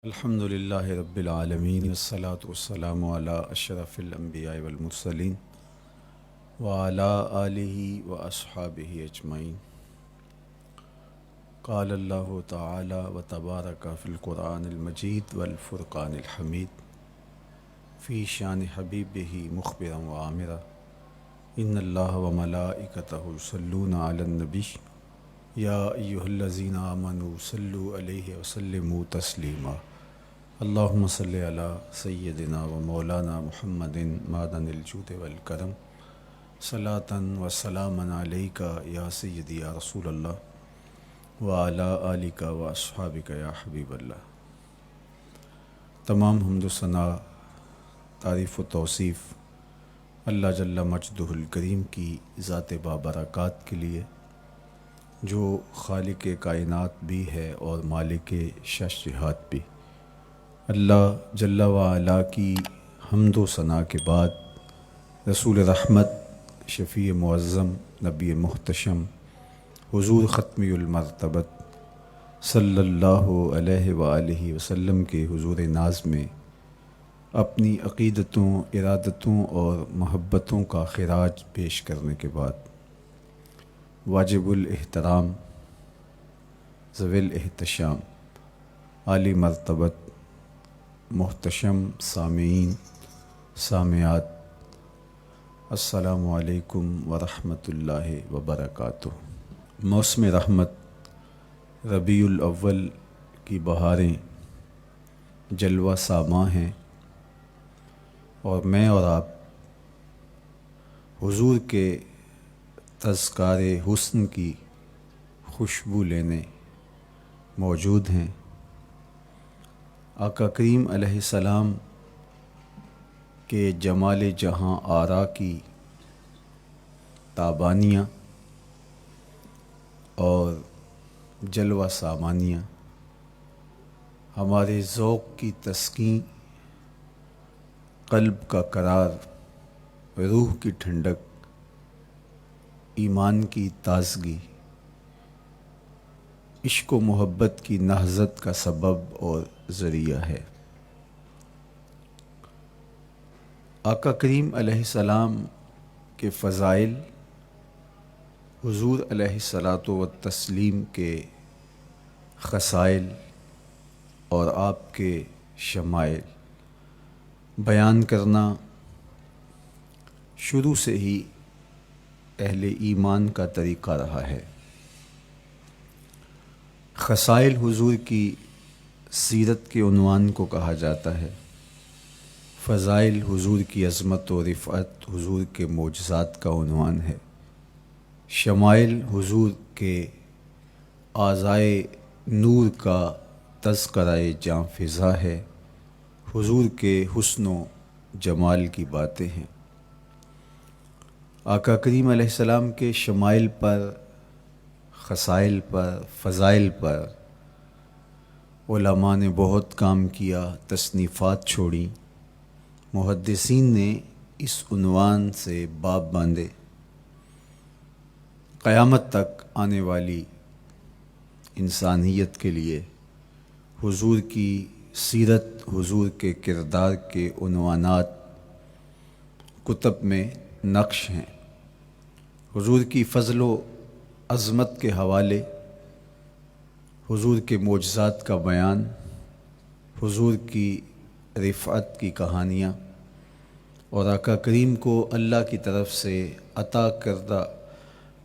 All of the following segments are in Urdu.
الحمد للہ رب العالمین والصلاة والسلام علی اشرف الانبیاء والمرسلین وعلی آلہ واصحابہ اجمعین۔ قال اللہ تعالی وتبارک فی القرآن المجید والفرقان الحمید فی شان حبیبہ مخبرا وعامرا ان اللہ وملائکتہ یصلون علی النبی یا ایہا الذین آمنوا صلوا علیہ وسلموا تسلیما۔ اللہم صلی علی سیدنا و مولانا محمد معدن الجود والکرم صلاۃ و سلاما علیک یا سیدی یا رسول اللہ وعلی آلک و اصحابک یا حبیب اللہ۔ تمام حمد و ثنا، تعریف و توصیف اللہ جل مجدہ الکریم کی ذات بابرکات کے لیے، جو خالق کائنات بھی ہے اور مالک شش جہات بھی۔ اللہ جل وعلا کی حمد و ثنا کے بعد رسول رحمت، شفیع معظم، نبی محتشم، حضور ختمی المرتبت صلی اللہ علیہ وآلہ وسلم کے حضور ناز میں اپنی عقیدتوں، ارادتوں اور محبتوں کا خراج پیش کرنے کے بعد واجب الاحترام، ذوی الاحتشام، عالی مرتبت، محتشم سامعین، سامعات، السلام علیکم ورحمۃ اللہ وبرکاتہ۔ موسم رحمت ربیع الاول کی بہاریں جلوہ ساماں ہیں، اور میں اور آپ حضور کے تذکار حسن کی خوشبو لینے موجود ہیں۔ آقا کریم علیہ السلام کے جمال جہاں آرا کی تابانیاں اور جلوہ سامانیاں ہمارے ذوق کی تسکین، قلب کا قرار، روح کی ٹھنڈک، ایمان کی تازگی، عشق و محبت کی نہضت کا سبب اور ذریعہ ہے۔ آقا کریم علیہ السلام کے فضائل، حضور علیہ الصلاۃ والتسلیم کے خصائل اور آپ کے شمائل بیان کرنا شروع سے ہی اہل ایمان کا طریقہ رہا ہے۔ خصائل حضور کی سیرت کے عنوان کو کہا جاتا ہے، فضائل حضور کی عظمت و رفعت حضور کے معجزات کا عنوان ہے، شمائل حضور کے اعضائے نور کا تذکرہ جاں فضا ہے، حضور کے حسن و جمال کی باتیں ہیں۔ آقا کریم علیہ السلام کے شمائل پر، خصائل پر، فضائل پر علماء نے بہت کام کیا، تصنیفات چھوڑیں، محدثین نے اس عنوان سے باب باندھے۔ قیامت تک آنے والی انسانیت کے لیے حضور کی سیرت، حضور کے کردار کے عنوانات کتب میں نقش ہیں۔ حضور کی فضل و عظمت کے حوالے، حضور کے معجزات کا بیان، حضور کی رفعت کی کہانیاں اور آقا کریم کو اللہ کی طرف سے عطا کردہ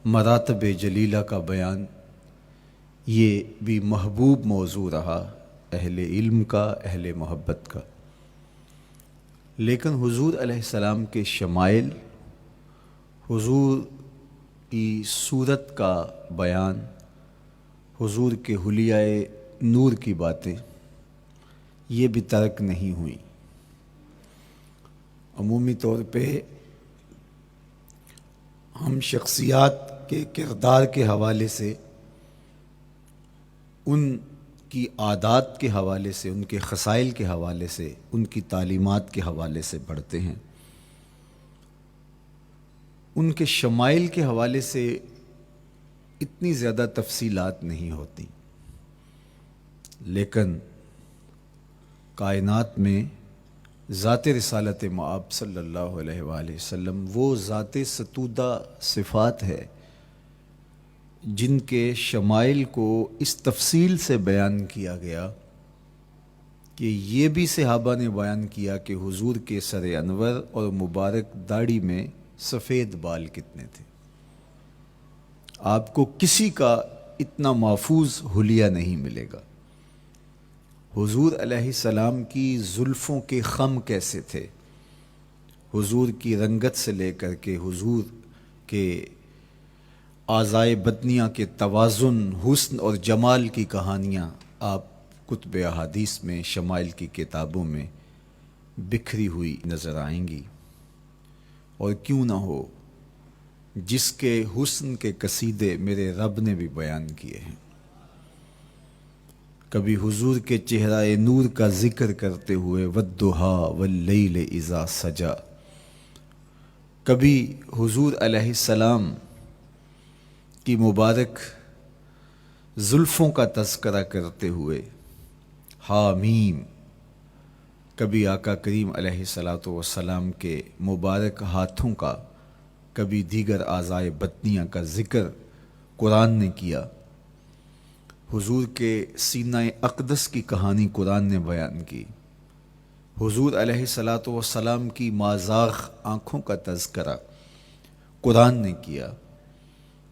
مراتب جلیلہ کا بیان، یہ بھی محبوب موضوع رہا اہل علم کا، اہل محبت کا۔ لیکن حضور علیہ السلام کے شمائل، حضور کی صورت کا بیان، حضور کے حلیہ نور کی باتیں، یہ بھی ترک نہیں ہوئیں۔ عمومی طور پہ ہم شخصیات کے کردار کے حوالے سے، ان کی عادات کے حوالے سے، ان کے خصائل کے حوالے سے، ان کی تعلیمات کے حوالے سے پڑھتے ہیں۔ ان کے شمائل کے حوالے سے اتنی زیادہ تفصیلات نہیں ہوتی، لیکن کائنات میں ذات رسالت مآب صلی اللہ علیہ وآلہ وسلم وہ ذات ستودہ صفات ہے جن کے شمائل کو اس تفصیل سے بیان کیا گیا کہ یہ بھی صحابہ نے بیان کیا کہ حضور کے سر انور اور مبارک داڑھی میں سفید بال کتنے تھے۔ آپ کو کسی کا اتنا محفوظ حلیہ نہیں ملے گا۔ حضور علیہ السلام کی زلفوں کے خم کیسے تھے، حضور کی رنگت سے لے کر کے حضور کے اعضائے بدنیہ کے توازن، حسن اور جمال کی کہانیاں آپ کتب احادیث میں، شمائل کی کتابوں میں بکھری ہوئی نظر آئیں گی۔ اور کیوں نہ ہو، جس کے حسن کے قصیدے میرے رب نے بھی بیان کیے ہیں۔ کبھی حضور کے چہرہ نور کا ذکر کرتے ہوئے والضحیٰ واللیل اذا سجا، کبھی حضور علیہ السلام کی مبارک زلفوں کا تذکرہ کرتے ہوئے حامیم، کبھی آقا کریم علیہ الصلاۃ والسلام کے مبارک ہاتھوں کا، کبھی دیگر اعضائے بدنیہ کا ذکر قرآن نے کیا۔ حضور کے سینہ اقدس کی کہانی قرآن نے بیان کی۔ حضور علیہ الصلاۃ والسلام کی مازاغ آنکھوں کا تذکرہ قرآن نے کیا،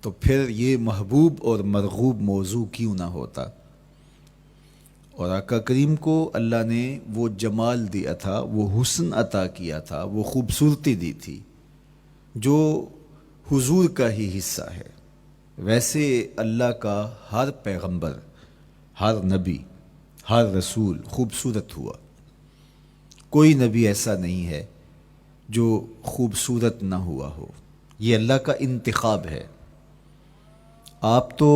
تو پھر یہ محبوب اور مرغوب موضوع کیوں نہ ہوتا۔ اور آقا کریم کو اللہ نے وہ جمال دیا تھا، وہ حسن عطا کیا تھا، وہ خوبصورتی دی تھی جو حضور کا ہی حصہ ہے۔ ویسے اللہ کا ہر پیغمبر، ہر نبی، ہر رسول خوبصورت ہوا۔ کوئی نبی ایسا نہیں ہے جو خوبصورت نہ ہوا ہو، یہ اللہ کا انتخاب ہے۔ آپ تو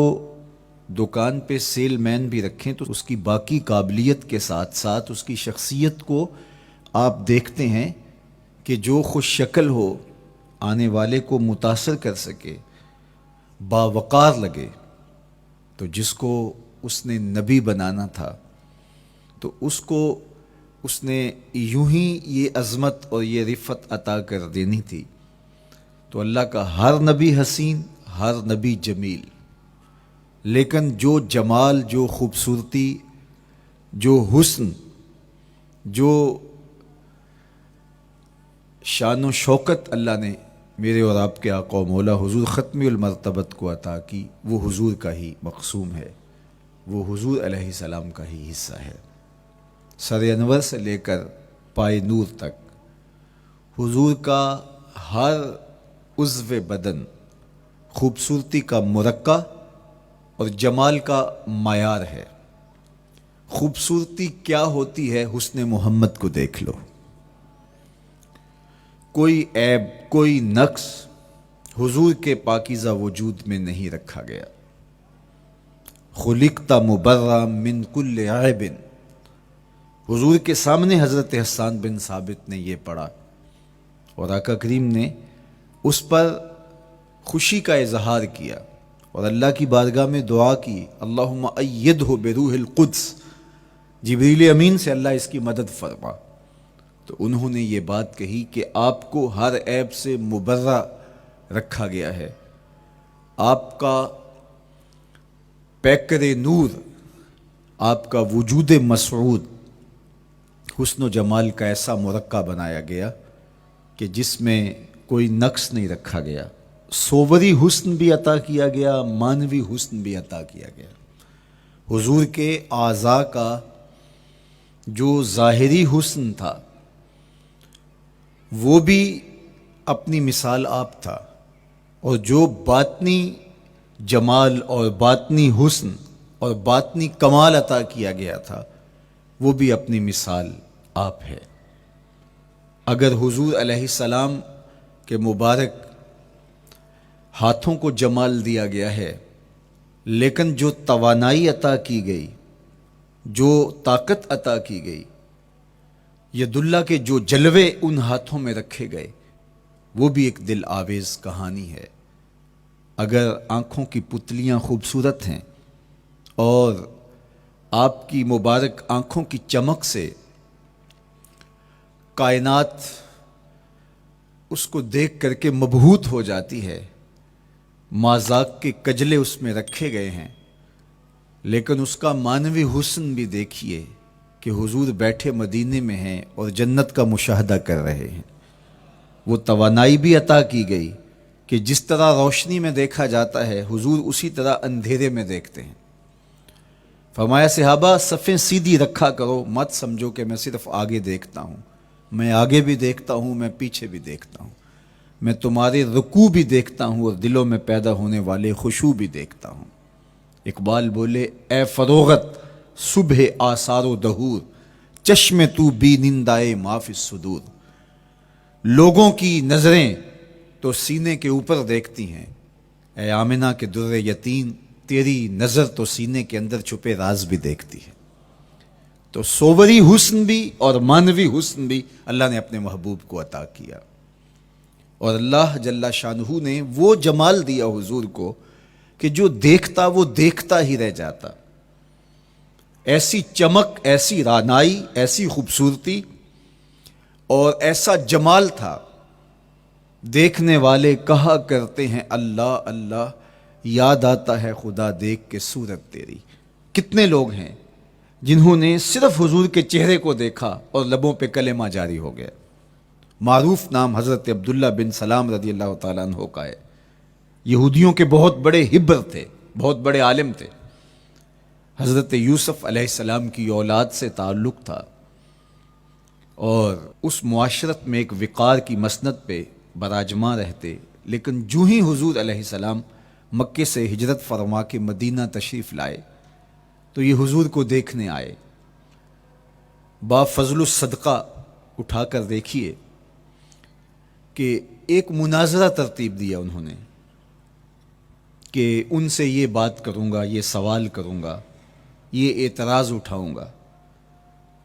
دکان پہ سیل مین بھی رکھیں تو اس کی باقی قابلیت کے ساتھ ساتھ اس کی شخصیت کو آپ دیکھتے ہیں کہ جو خوش شکل ہو، آنے والے کو متاثر کر سکے، باوقار لگے، تو جس کو اس نے نبی بنانا تھا تو اس کو اس نے یوں ہی یہ عظمت اور یہ رفت عطا کر دینی تھی۔ تو اللہ کا ہر نبی حسین، ہر نبی جمیل، لیکن جو جمال، جو خوبصورتی، جو حسن، جو شان و شوکت اللہ نے میرے اور آپ کے آقا و مولا حضور ختم المرتبت کو عطا کی، وہ حضور کا ہی مقسوم ہے، وہ حضور علیہ السلام کا ہی حصہ ہے۔ سر انور سے لے کر پائے نور تک حضور کا ہر عضو بدن خوبصورتی کا مرقع اور جمال کا معیار ہے۔ خوبصورتی کیا ہوتی ہے، حسن محمد کو دیکھ لو۔ کوئی عیب، کوئی نقص حضور کے پاکیزہ وجود میں نہیں رکھا گیا۔ خلقت مبرا من کل عیب، حضور کے سامنے حضرت حسان بن ثابت نے یہ پڑھا اور آقا کریم نے اس پر خوشی کا اظہار کیا اور اللہ کی بارگاہ میں دعا کی، اللہم ایدہ بروح القدس، جبریل امین سے اللہ اس کی مدد فرما۔ تو انہوں نے یہ بات کہی کہ آپ کو ہر عیب سے مبرہ رکھا گیا ہے، آپ کا پیکر نور، آپ کا وجود مسعود حسن و جمال کا ایسا مرقع بنایا گیا کہ جس میں کوئی نقص نہیں رکھا گیا۔ صوری حسن بھی عطا کیا گیا، مانوی حسن بھی عطا کیا گیا۔ حضور کے اعضاء کا جو ظاہری حسن تھا وہ بھی اپنی مثال آپ تھا، اور جو باطنی جمال اور باطنی حسن اور باطنی کمال عطا کیا گیا تھا وہ بھی اپنی مثال آپ ہے۔ اگر حضور علیہ السلام کے مبارک ہاتھوں کو جمال دیا گیا ہے، لیکن جو توانائی عطا کی گئی، جو طاقت عطا کی گئی، ید اللہ کے جو جلوے ان ہاتھوں میں رکھے گئے، وہ بھی ایک دل آویز کہانی ہے۔ اگر آنکھوں کی پتلیاں خوبصورت ہیں اور آپ کی مبارک آنکھوں کی چمک سے کائنات اس کو دیکھ کر کے مبہوت ہو جاتی ہے، مازاق کے کجلے اس میں رکھے گئے ہیں، لیکن اس کا معنوی حسن بھی دیکھیے کہ حضور بیٹھے مدینے میں ہیں اور جنت کا مشاہدہ کر رہے ہیں۔ وہ توانائی بھی عطا کی گئی کہ جس طرح روشنی میں دیکھا جاتا ہے حضور اسی طرح اندھیرے میں دیکھتے ہیں۔ فرمایا صحابہ صفیں سیدھی رکھا کرو، مت سمجھو کہ میں صرف آگے دیکھتا ہوں، میں آگے بھی دیکھتا ہوں، میں پیچھے بھی دیکھتا ہوں، میں تمہارے رکوع بھی دیکھتا ہوں اور دلوں میں پیدا ہونے والے خشوع بھی دیکھتا ہوں۔ اقبال بولے اے فروغت صبح آثار و دہور، چشم تو بی نندائے ما فی الصدور۔ لوگوں کی نظریں تو سینے کے اوپر دیکھتی ہیں، اے آمنہ کے در یتیم تیری نظر تو سینے کے اندر چھپے راز بھی دیکھتی ہے۔ تو صوری حسن بھی اور معنوی حسن بھی اللہ نے اپنے محبوب کو عطا کیا، اور اللہ جل شانہ نے وہ جمال دیا حضور کو کہ جو دیکھتا وہ دیکھتا ہی رہ جاتا۔ ایسی چمک، ایسی رعنائی، ایسی خوبصورتی اور ایسا جمال تھا، دیکھنے والے کہا کرتے ہیں اللہ اللہ، یاد آتا ہے خدا دیکھ کے صورت تیری۔ کتنے لوگ ہیں جنہوں نے صرف حضور کے چہرے کو دیکھا اور لبوں پہ کلمہ جاری ہو گیا۔ معروف نام حضرت عبداللہ بن سلام رضی اللہ تعالیٰ عنہ کا ہے۔ یہودیوں کے بہت بڑے حبر تھے، بہت بڑے عالم تھے۔ حضرت یوسف علیہ السلام کی اولاد سے تعلق تھا، اور اس معاشرت میں ایک وقار کی مسند پہ براجماں رہتے، لیکن جو ہی حضور علیہ السلام مکے سے ہجرت فرما کے مدینہ تشریف لائے تو یہ حضور کو دیکھنے آئے۔ با فضل الصدقہ اٹھا کر دیکھیے کہ ایک مناظرہ ترتیب دیا انہوں نے کہ ان سے یہ بات کروں گا، یہ سوال کروں گا، یہ اعتراض اٹھاؤں گا،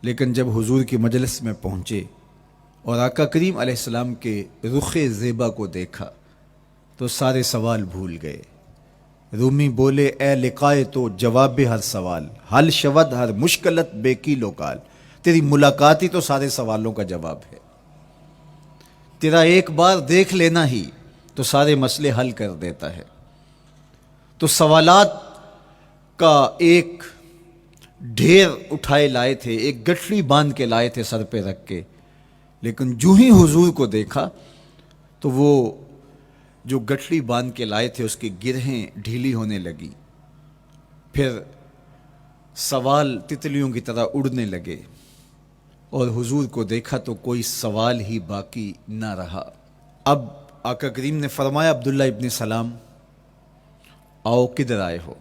لیکن جب حضور کی مجلس میں پہنچے اور آقا کریم علیہ السلام کے رخ زیبا کو دیکھا تو سارے سوال بھول گئے۔ رومی بولے اے لقائے تو جواب ہر سوال، حل شود ہر مشکلت بے کی لوکال۔ تیری ملاقات ہی تو سارے سوالوں کا جواب ہے، تیرا ایک بار دیکھ لینا ہی تو سارے مسئلے حل کر دیتا ہے۔ تو سوالات کا ایک ڈھیر اٹھائے لائے تھے، ایک گٹھڑی باندھ کے لائے تھے سر پہ رکھ کے، لیکن جو ہی حضور کو دیکھا تو وہ جو گٹھڑی باندھ کے لائے تھے اس کی گرہیں ڈھیلی ہونے لگی، پھر سوال تتلیوں کی طرح اڑنے لگے، اور حضور کو دیکھا تو کوئی سوال ہی باقی نہ رہا۔ اب آقا کریم نے فرمایا عبداللہ ابن سلام آؤ کدھر آئے ہو؟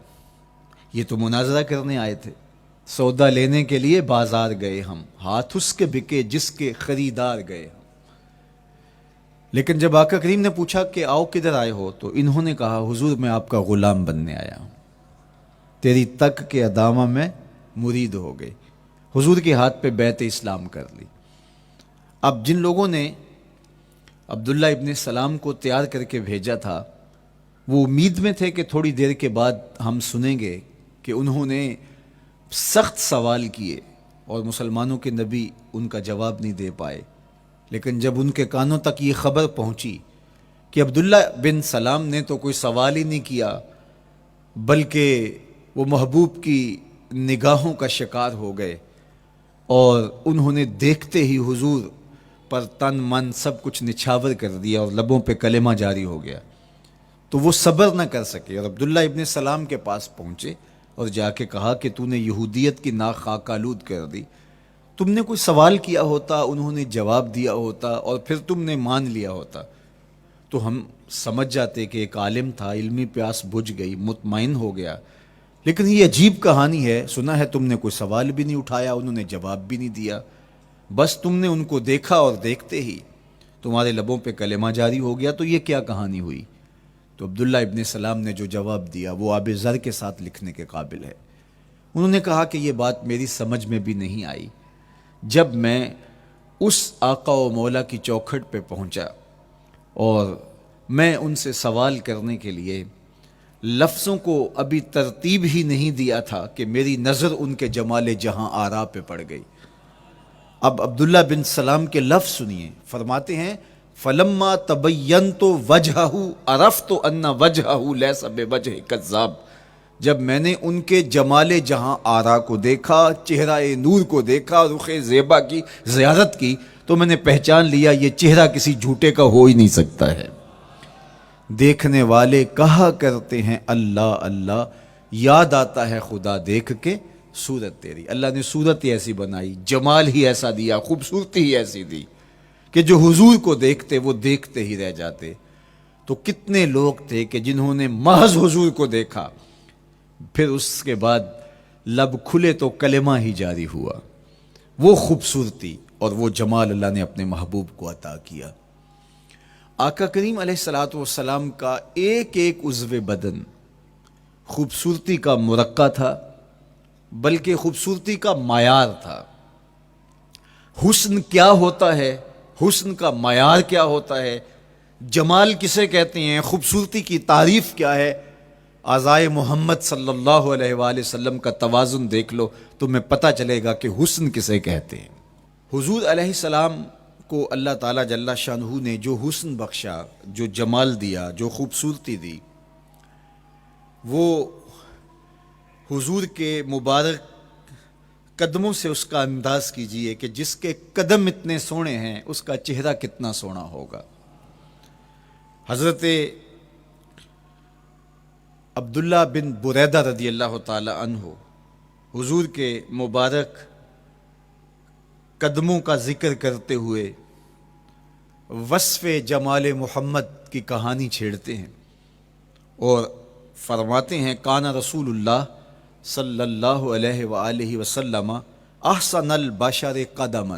یہ تو مناظرہ کرنے آئے تھے، سودا لینے کے لیے بازار گئے ہم، ہاتھ اس کے بکے جس کے خریدار گئے ہم۔ لیکن جب آقا کریم نے پوچھا کہ آؤ کدھر آئے ہو تو انہوں نے کہا حضور میں آپ کا غلام بننے آیا ہوں، تیری تک کے ادامہ میں مرید ہو گئے، حضور کے ہاتھ پہ بیعت اسلام کر لی۔ اب جن لوگوں نے عبداللہ ابن سلام کو تیار کر کے بھیجا تھا وہ امید میں تھے کہ تھوڑی دیر کے بعد ہم سنیں گے کہ انہوں نے سخت سوال کیے اور مسلمانوں کے نبی ان کا جواب نہیں دے پائے، لیکن جب ان کے کانوں تک یہ خبر پہنچی کہ عبداللہ بن سلام نے تو کوئی سوال ہی نہیں کیا بلکہ وہ محبوب کی نگاہوں کا شکار ہو گئے، اور انہوں نے دیکھتے ہی حضور پر تن من سب کچھ نچھاور کر دیا اور لبوں پہ کلمہ جاری ہو گیا، تو وہ صبر نہ کر سکے اور عبداللہ ابن سلام کے پاس پہنچے اور جا کے کہا کہ تو نے یہودیت کی ناک خاک آلود کر دی، تم نے کوئی سوال کیا ہوتا، انہوں نے جواب دیا ہوتا اور پھر تم نے مان لیا ہوتا تو ہم سمجھ جاتے کہ ایک عالم تھا، علمی پیاس بجھ گئی، مطمئن ہو گیا، لیکن یہ عجیب کہانی ہے، سنا ہے تم نے کوئی سوال بھی نہیں اٹھایا، انہوں نے جواب بھی نہیں دیا، بس تم نے ان کو دیکھا اور دیکھتے ہی تمہارے لبوں پہ کلمہ جاری ہو گیا، تو یہ کیا کہانی ہوئی؟ تو عبداللہ ابن سلام نے جو جواب دیا وہ آب زر کے ساتھ لکھنے کے قابل ہے۔ انہوں نے کہا کہ یہ بات میری سمجھ میں بھی نہیں آئی، جب میں اس آقا و مولا کی چوکھٹ پہ پہنچا اور میں ان سے سوال کرنے کے لیے لفظوں کو ابھی ترتیب ہی نہیں دیا تھا کہ میری نظر ان کے جمال جہاں آرا پہ پڑ گئی، اب عبداللہ بن سلام کے لفظ سنیے، فرماتے ہیں فلما تبینت وجہہ عرفت ان وجہہ لیس بوجہ کذاب، جب میں نے ان کے جمال جہاں آرا کو دیکھا، چہرہ نور کو دیکھا، رخ زیبا کی زیارت کی، تو میں نے پہچان لیا یہ چہرہ کسی جھوٹے کا ہو ہی نہیں سکتا ہے۔ دیکھنے والے کہا کرتے ہیں اللہ اللہ، یاد آتا ہے خدا دیکھ کے صورت تیری۔ اللہ نے صورت ہی ایسی بنائی، جمال ہی ایسا دیا، خوبصورتی ہی ایسی دی کہ جو حضور کو دیکھتے وہ دیکھتے ہی رہ جاتے۔ تو کتنے لوگ تھے کہ جنہوں نے محض حضور کو دیکھا، پھر اس کے بعد لب کھلے تو کلمہ ہی جاری ہوا۔ وہ خوبصورتی اور وہ جمال اللہ نے اپنے محبوب کو عطا کیا۔ آقا کریم علیہ الصلوۃ والسلام کا ایک ایک عضو بدن خوبصورتی کا مرقع تھا، بلکہ خوبصورتی کا معیار تھا۔ حسن کیا ہوتا ہے، حسن کا معیار کیا ہوتا ہے، جمال کسے کہتے ہیں، خوبصورتی کی تعریف کیا ہے، اعضائے محمد صلی اللہ علیہ وآلہ وسلم کا توازن دیکھ لو، تمہیں پتہ چلے گا کہ حسن کسے کہتے ہیں۔ حضور علیہ السلام کو اللہ تعالیٰ جل شانہ نے جو حسن بخشا، جو جمال دیا، جو خوبصورتی دی، وہ حضور کے مبارک قدموں سے اس کا انداز کیجئے کہ جس کے قدم اتنے سونے ہیں اس کا چہرہ کتنا سونا ہوگا۔ حضرت عبداللہ بن بریدہ رضی اللہ تعالی عنہ حضور کے مبارک قدموں کا ذکر کرتے ہوئے وصف جمال محمد کی کہانی چھیڑتے ہیں اور فرماتے ہیں کان رسول اللہ صلی اللہ علیہ وآلہ وسلم احسن البشر قدما،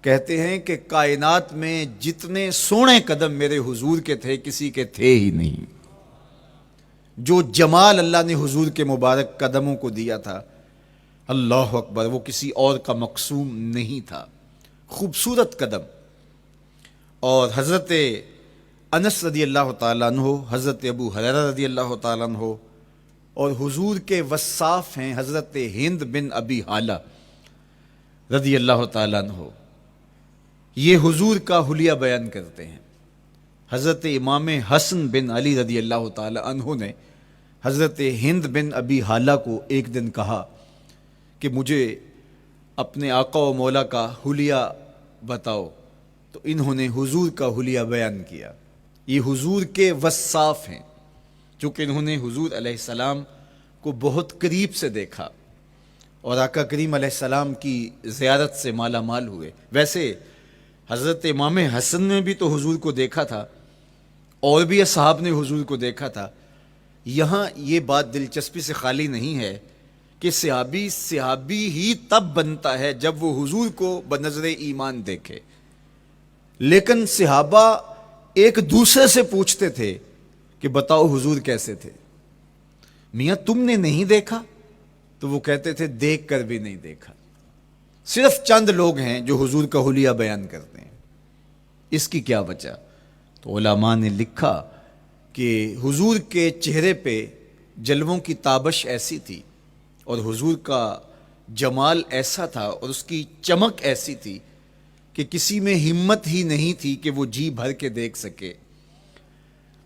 کہتے ہیں کہ کائنات میں جتنے سونے قدم میرے حضور کے تھے کسی کے تھے ہی نہیں۔ جو جمال اللہ نے حضور کے مبارک قدموں کو دیا تھا، اللہ اکبر، وہ کسی اور کا مقسوم نہیں تھا۔ خوبصورت قدم۔ اور حضرت انس رضی اللہ تعالیٰ عنہ، حضرت ابو ہریرہ رضی اللہ تعالیٰ عنہ، اور حضور کے وصاف ہیں حضرت ہند بن ابی حالہ رضی اللہ تعالیٰ عنہ، یہ حضور کا حلیہ بیان کرتے ہیں۔ حضرت امام حسن بن علی رضی اللہ تعالیٰ عنہ نے حضرت ہند بن ابی حالہ کو ایک دن کہا کہ مجھے اپنے آقا و مولا کا حلیہ بتاؤ، تو انہوں نے حضور کا حلیہ بیان کیا۔ یہ حضور کے وصاف ہیں، چونکہ انہوں نے حضور علیہ السلام کو بہت قریب سے دیکھا اور آقا کریم علیہ السلام کی زیارت سے مالا مال ہوئے۔ ویسے حضرت امام حسن نے بھی تو حضور کو دیکھا تھا، اور بھی اصحاب نے حضور کو دیکھا تھا۔ یہاں یہ بات دلچسپی سے خالی نہیں ہے کہ صحابی ہی تب بنتا ہے جب وہ حضور کو بنظر ایمان دیکھے، لیکن صحابہ ایک دوسرے سے پوچھتے تھے کہ بتاؤ حضور کیسے تھے؟ میاں تم نے نہیں دیکھا؟ تو وہ کہتے تھے دیکھ کر بھی نہیں دیکھا۔ صرف چند لوگ ہیں جو حضور کا حلیہ بیان کرتے ہیں، اس کی کیا وجہ؟ تو علماء نے لکھا کہ حضور کے چہرے پہ جلووں کی تابش ایسی تھی اور حضور کا جمال ایسا تھا اور اس کی چمک ایسی تھی کہ کسی میں ہمت ہی نہیں تھی کہ وہ جی بھر کے دیکھ سکے۔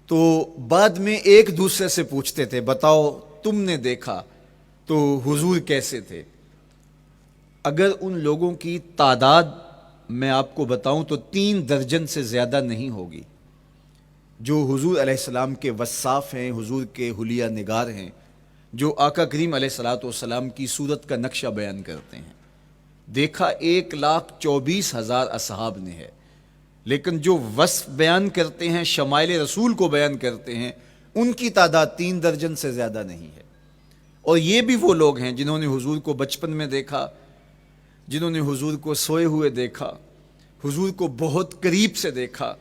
تو بعد میں ایک دوسرے سے پوچھتے تھے بتاؤ تم نے دیکھا تو حضور کیسے تھے؟ اگر ان لوگوں کی تعداد میں آپ کو بتاؤں تو 3 درجن سے زیادہ نہیں ہوگی جو حضور علیہ السلام کے وصاف ہیں، حضور کے حلیہ نگار ہیں، جو آقا کریم علیہ الصلوۃ والسلام کی صورت کا نقشہ بیان کرتے ہیں۔ دیکھا 1,24,000 اصحاب نے ہے، لیکن جو وصف بیان کرتے ہیں، شمائل رسول کو بیان کرتے ہیں، ان کی تعداد 3 درجن سے زیادہ نہیں ہے۔ اور یہ بھی وہ لوگ ہیں جنہوں نے حضور کو بچپن میں دیکھا، جنہوں نے حضور کو سوئے ہوئے دیکھا، حضور کو بہت قریب سے دیکھا۔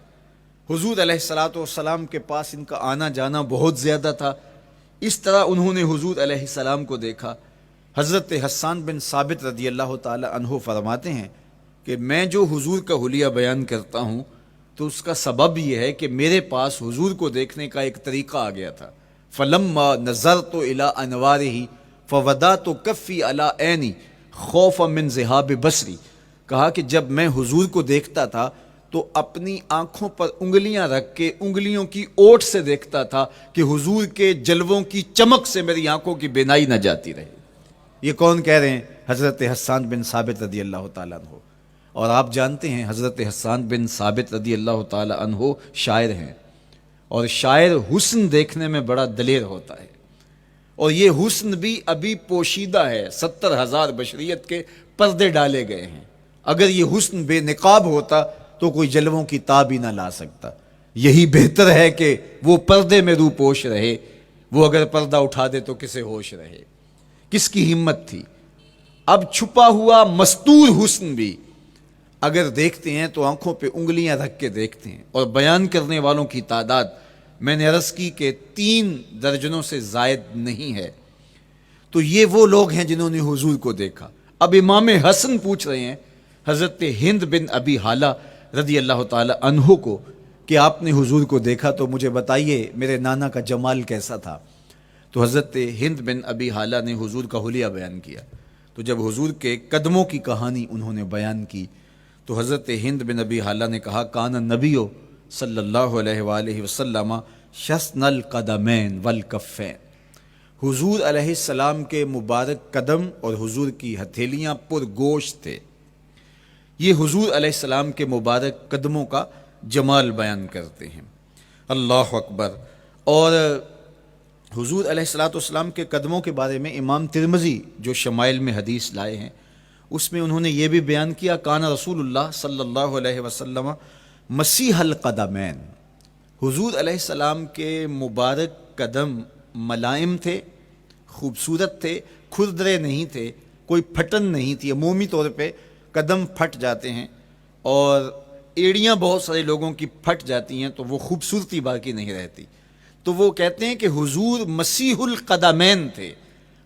حضور علیہ الصلوۃ والسلام کے پاس ان کا آنا جانا بہت زیادہ تھا، اس طرح انہوں نے حضور علیہ السلام کو دیکھا۔ حضرت حسان بن ثابت رضی اللہ تعالی عنہ فرماتے ہیں کہ میں جو حضور کا حلیہ بیان کرتا ہوں تو اس کا سبب یہ ہے کہ میرے پاس حضور کو دیکھنے کا ایک طریقہ آ گیا تھا۔ فَلَمَّا نَظَرْتُ إِلَىٰ أَنْوَارِهِ فَوَضَعْتُ كَفِّي عَلَىٰ عَيْنِي خَوْفًا مِنْ ذِهَابِ بَصَرِي، کہا کہ جب میں حضور کو دیکھتا تھا تو اپنی آنکھوں پر انگلیاں رکھ کے انگلیوں کی اوٹ سے دیکھتا تھا کہ حضور کے جلووں کی چمک سے میری آنکھوں کی بینائی نہ جاتی رہے. یہ کون کہہ رہے ہیں؟ حضرت حسان بن ثابت رضی اللہ تعالیٰ عنہ. اور آپ جانتے ہیں حضرت حسان بن ثابت رضی اللہ تعالیٰ عنہ شاعر ہیں، اور شاعر حسن دیکھنے میں بڑا دلیر ہوتا ہے، اور یہ حسن بھی ابھی پوشیدہ ہے. 70,000 بشریت کے پردے ڈالے گئے ہیں. اگر یہ حسن بے نقاب ہوتا تو کوئی جلووں کی تاب ہی نہ لا سکتا. یہی بہتر ہے کہ وہ پردے میں رو پوش رہے. وہ اگر پردہ اٹھا دے تو کسے ہوش رہے؟ کس کی ہمت تھی؟ اب چھپا ہوا مستور حسن بھی اگر دیکھتے ہیں تو آنکھوں پہ انگلیاں رکھ کے دیکھتے ہیں. اور بیان کرنے والوں کی تعداد میں نے عرض کی کہ 3 درجنوں سے زائد نہیں ہے. تو یہ وہ لوگ ہیں جنہوں نے حضور کو دیکھا. اب امام حسن پوچھ رہے ہیں حضرت ہند بن ابی حالہ رضی اللہ تعالی عنہ کو کہ آپ نے حضور کو دیکھا تو مجھے بتائیے میرے نانا کا جمال کیسا تھا. تو حضرت ہند بن ابی حالہ نے حضور کا حلیہ بیان کیا. تو جب حضور کے قدموں کی کہانی انہوں نے بیان کی تو حضرت ہند بن ابی حالہ نے کہا کان النبیو صلی اللہ علیہ وآلہ وسلم شسن القدمین والکفین. حضور علیہ السلام کے مبارک قدم اور حضور کی ہتھیلیاں پرگوشت تھے. یہ حضور علیہ السلام کے مبارک قدموں کا جمال بیان کرتے ہیں. اللہ اکبر. اور حضور علیہ السلام کے قدموں کے بارے میں امام ترمذی جو شمائل میں حدیث لائے ہیں اس میں انہوں نے یہ بھی بیان کیا کان رسول اللہ صلی اللہ علیہ وسلم مسیح القدمین. حضور علیہ السلام کے مبارک قدم ملائم تھے، خوبصورت تھے، کھردرے نہیں تھے، کوئی پھٹن نہیں تھی. عمومی طور پہ قدم پھٹ جاتے ہیں اور ایڑیاں بہت سارے لوگوں کی پھٹ جاتی ہیں تو وہ خوبصورتی باقی نہیں رہتی. تو وہ کہتے ہیں کہ حضور مسیح القدمین تھے.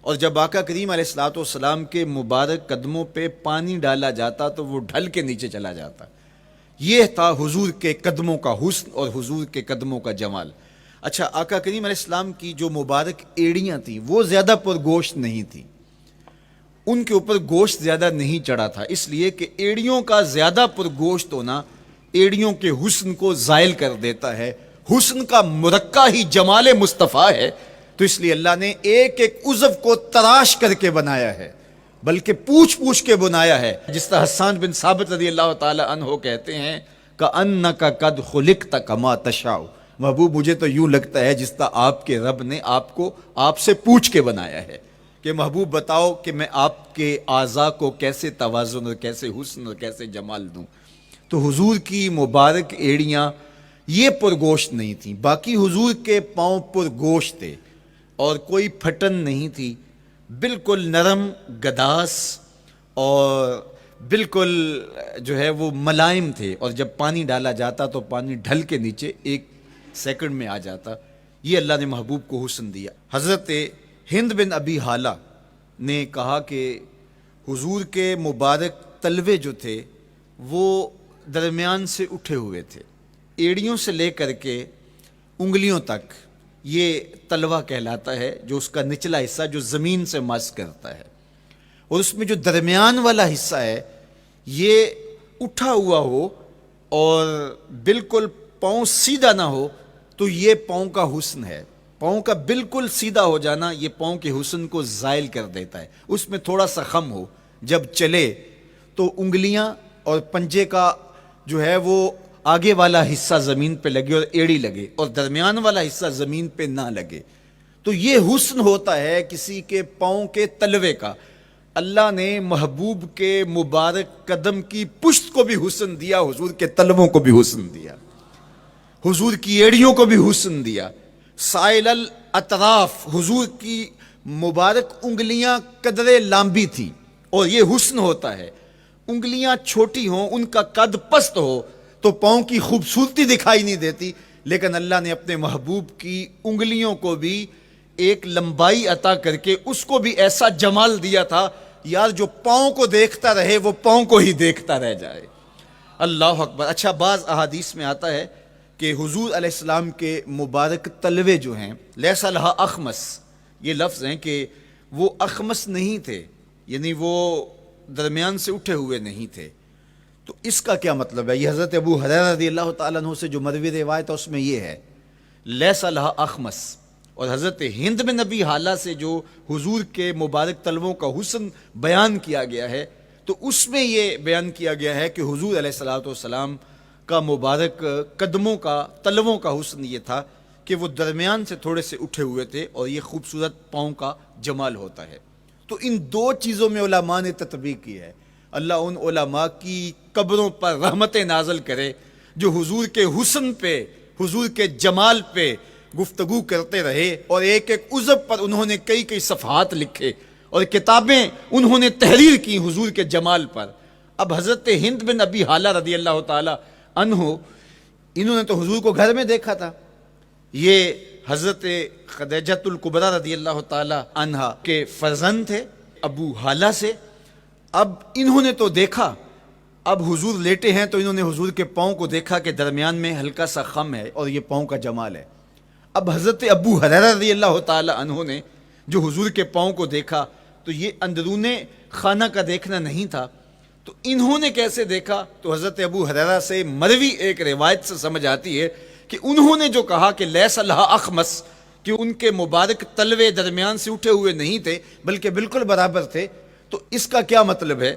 اور جب آقا کریم علیہ الصلوۃ والسلام کے مبارک قدموں پہ پانی ڈالا جاتا تو وہ ڈھل کے نیچے چلا جاتا. یہ تھا حضور کے قدموں کا حسن اور حضور کے قدموں کا جمال. اچھا، آقا کریم علیہ السلام کی جو مبارک ایڑیاں تھیں وہ زیادہ پرگوشت نہیں تھیں، ان کے اوپر گوشت زیادہ نہیں چڑھا تھا، اس لیے کہ ایڑیوں کا زیادہ پرگوشت ہونا ایڑیوں کے حسن کو زائل کر دیتا ہے. حسن کا مرقع ہی جمال مصطفیٰ ہے. تو اس لیے اللہ نے ایک ایک عضو کو تراش کر کے بنایا ہے، بلکہ پوچھ پوچھ کے بنایا ہے. جس طرح حسان بن ثابت رضی اللہ تعالی عنہ کہتے ہیں کأنک قد خلقت کما تشاء. محبوب مجھے تو یوں لگتا ہے جس طرح آپ کے رب نے آپ کو آپ سے پوچھ کے بنایا ہے کہ محبوب بتاؤ کہ میں آپ کے اعضاء کو کیسے توازن اور کیسے حسن اور کیسے جمال دوں. تو حضور کی مبارک ایڑیاں یہ پرگوشت نہیں تھیں، باقی حضور کے پاؤں پرگوشت تھے اور کوئی پھٹن نہیں تھی. بالکل نرم گداس اور بالکل جو ہے وہ ملائم تھے. اور جب پانی ڈالا جاتا تو پانی ڈھل کے نیچے 1 سیکنڈ میں آ جاتا. یہ اللہ نے محبوب کو حسن دیا. حضرت ہند بن ابی حالہ نے کہا کہ حضور کے مبارک تلوے جو تھے وہ درمیان سے اٹھے ہوئے تھے، ایڑیوں سے لے کر کے انگلیوں تک یہ تلوہ کہلاتا ہے، جو اس کا نچلا حصہ جو زمین سے مس کرتا ہے، اور اس میں جو درمیان والا حصہ ہے یہ اٹھا ہوا ہو اور بالکل پاؤں سیدھا نہ ہو تو یہ پاؤں کا حسن ہے. پاؤں کا بالکل سیدھا ہو جانا یہ پاؤں کے حسن کو زائل کر دیتا ہے. اس میں تھوڑا سا خم ہو، جب چلے تو انگلیاں اور پنجے کا جو ہے وہ آگے والا حصہ زمین پہ لگے اور ایڑی لگے اور درمیان والا حصہ زمین پہ نہ لگے. تو یہ حسن ہوتا ہے کسی کے پاؤں کے تلوے کا. اللہ نے محبوب کے مبارک قدم کی پشت کو بھی حسن دیا، حضور کے تلووں کو بھی حسن دیا، حضور کی ایڑیوں کو بھی حسن دیا. سائل الاطراف، حضور کی مبارک انگلیاں قدرے لامبی تھیں اور یہ حسن ہوتا ہے. انگلیاں چھوٹی ہوں، ان کا قد پست ہو تو پاؤں کی خوبصورتی دکھائی نہیں دیتی، لیکن اللہ نے اپنے محبوب کی انگلیوں کو بھی ایک لمبائی عطا کر کے اس کو بھی ایسا جمال دیا تھا یار جو پاؤں کو دیکھتا رہے وہ پاؤں کو ہی دیکھتا رہ جائے. اللہ اکبر. اچھا، بعض احادیث میں آتا ہے کہ حضور علیہ السلام کے مبارک تلوے جو ہیں لیس لہا اخمس، یہ لفظ ہیں کہ وہ اخمس نہیں تھے، یعنی وہ درمیان سے اٹھے ہوئے نہیں تھے، تو اس کا کیا مطلب ہے؟ یہ حضرت ابو ہریرہ رضی اللہ تعالیٰ عنہ سے جو مروی روایت ہے اس میں یہ ہے لیس لہا اخمس، اور حضرت ہند بن نبی حالہ سے جو حضور کے مبارک طلبوں کا حسن بیان کیا گیا ہے، تو اس میں یہ بیان کیا گیا ہے کہ حضور علیہ الصلوۃ والسلام کا مبارک قدموں کا طلبوں کا حسن یہ تھا کہ وہ درمیان سے تھوڑے سے اٹھے ہوئے تھے، اور یہ خوبصورت پاؤں کا جمال ہوتا ہے۔ تو ان دو چیزوں میں علماء نے تطبیق کی ہے۔ اللہ ان علماء کی قبروں پر رحمتیں نازل کرے جو حضور کے حسن پہ، حضور کے جمال پہ گفتگو کرتے رہے، اور ایک ایک عضو پر انہوں نے کئی کئی صفحات لکھے اور کتابیں انہوں نے تحریر کی حضور کے جمال پر۔ اب حضرت ہند بن ابی حالہ رضی اللہ تعالی عنہ، انہوں نے تو حضور کو گھر میں دیکھا تھا، یہ حضرت خدیجۃ الکبریٰ رضی اللہ تعالی عنہا کے فرزند تھے ابو حالہ سے۔ اب انہوں نے تو دیکھا، اب حضور لیٹے ہیں تو انہوں نے حضور کے پاؤں کو دیکھا کہ درمیان میں ہلکا سا خم ہے اور یہ پاؤں کا جمال ہے۔ اب حضرت ابو ہریرہ رضی اللہ تعالی عنہ نے جو حضور کے پاؤں کو دیکھا تو یہ اندرون خانہ کا دیکھنا نہیں تھا، تو انہوں نے کیسے دیکھا؟ تو حضرت ابو ہریرہ سے مروی ایک روایت سے سمجھ آتی ہے کہ انہوں نے جو کہا کہ لیس لہا اخمس، کہ ان کے مبارک تلوے درمیان سے اٹھے ہوئے نہیں تھے بلکہ بالکل برابر تھے، تو اس کا کیا مطلب ہے؟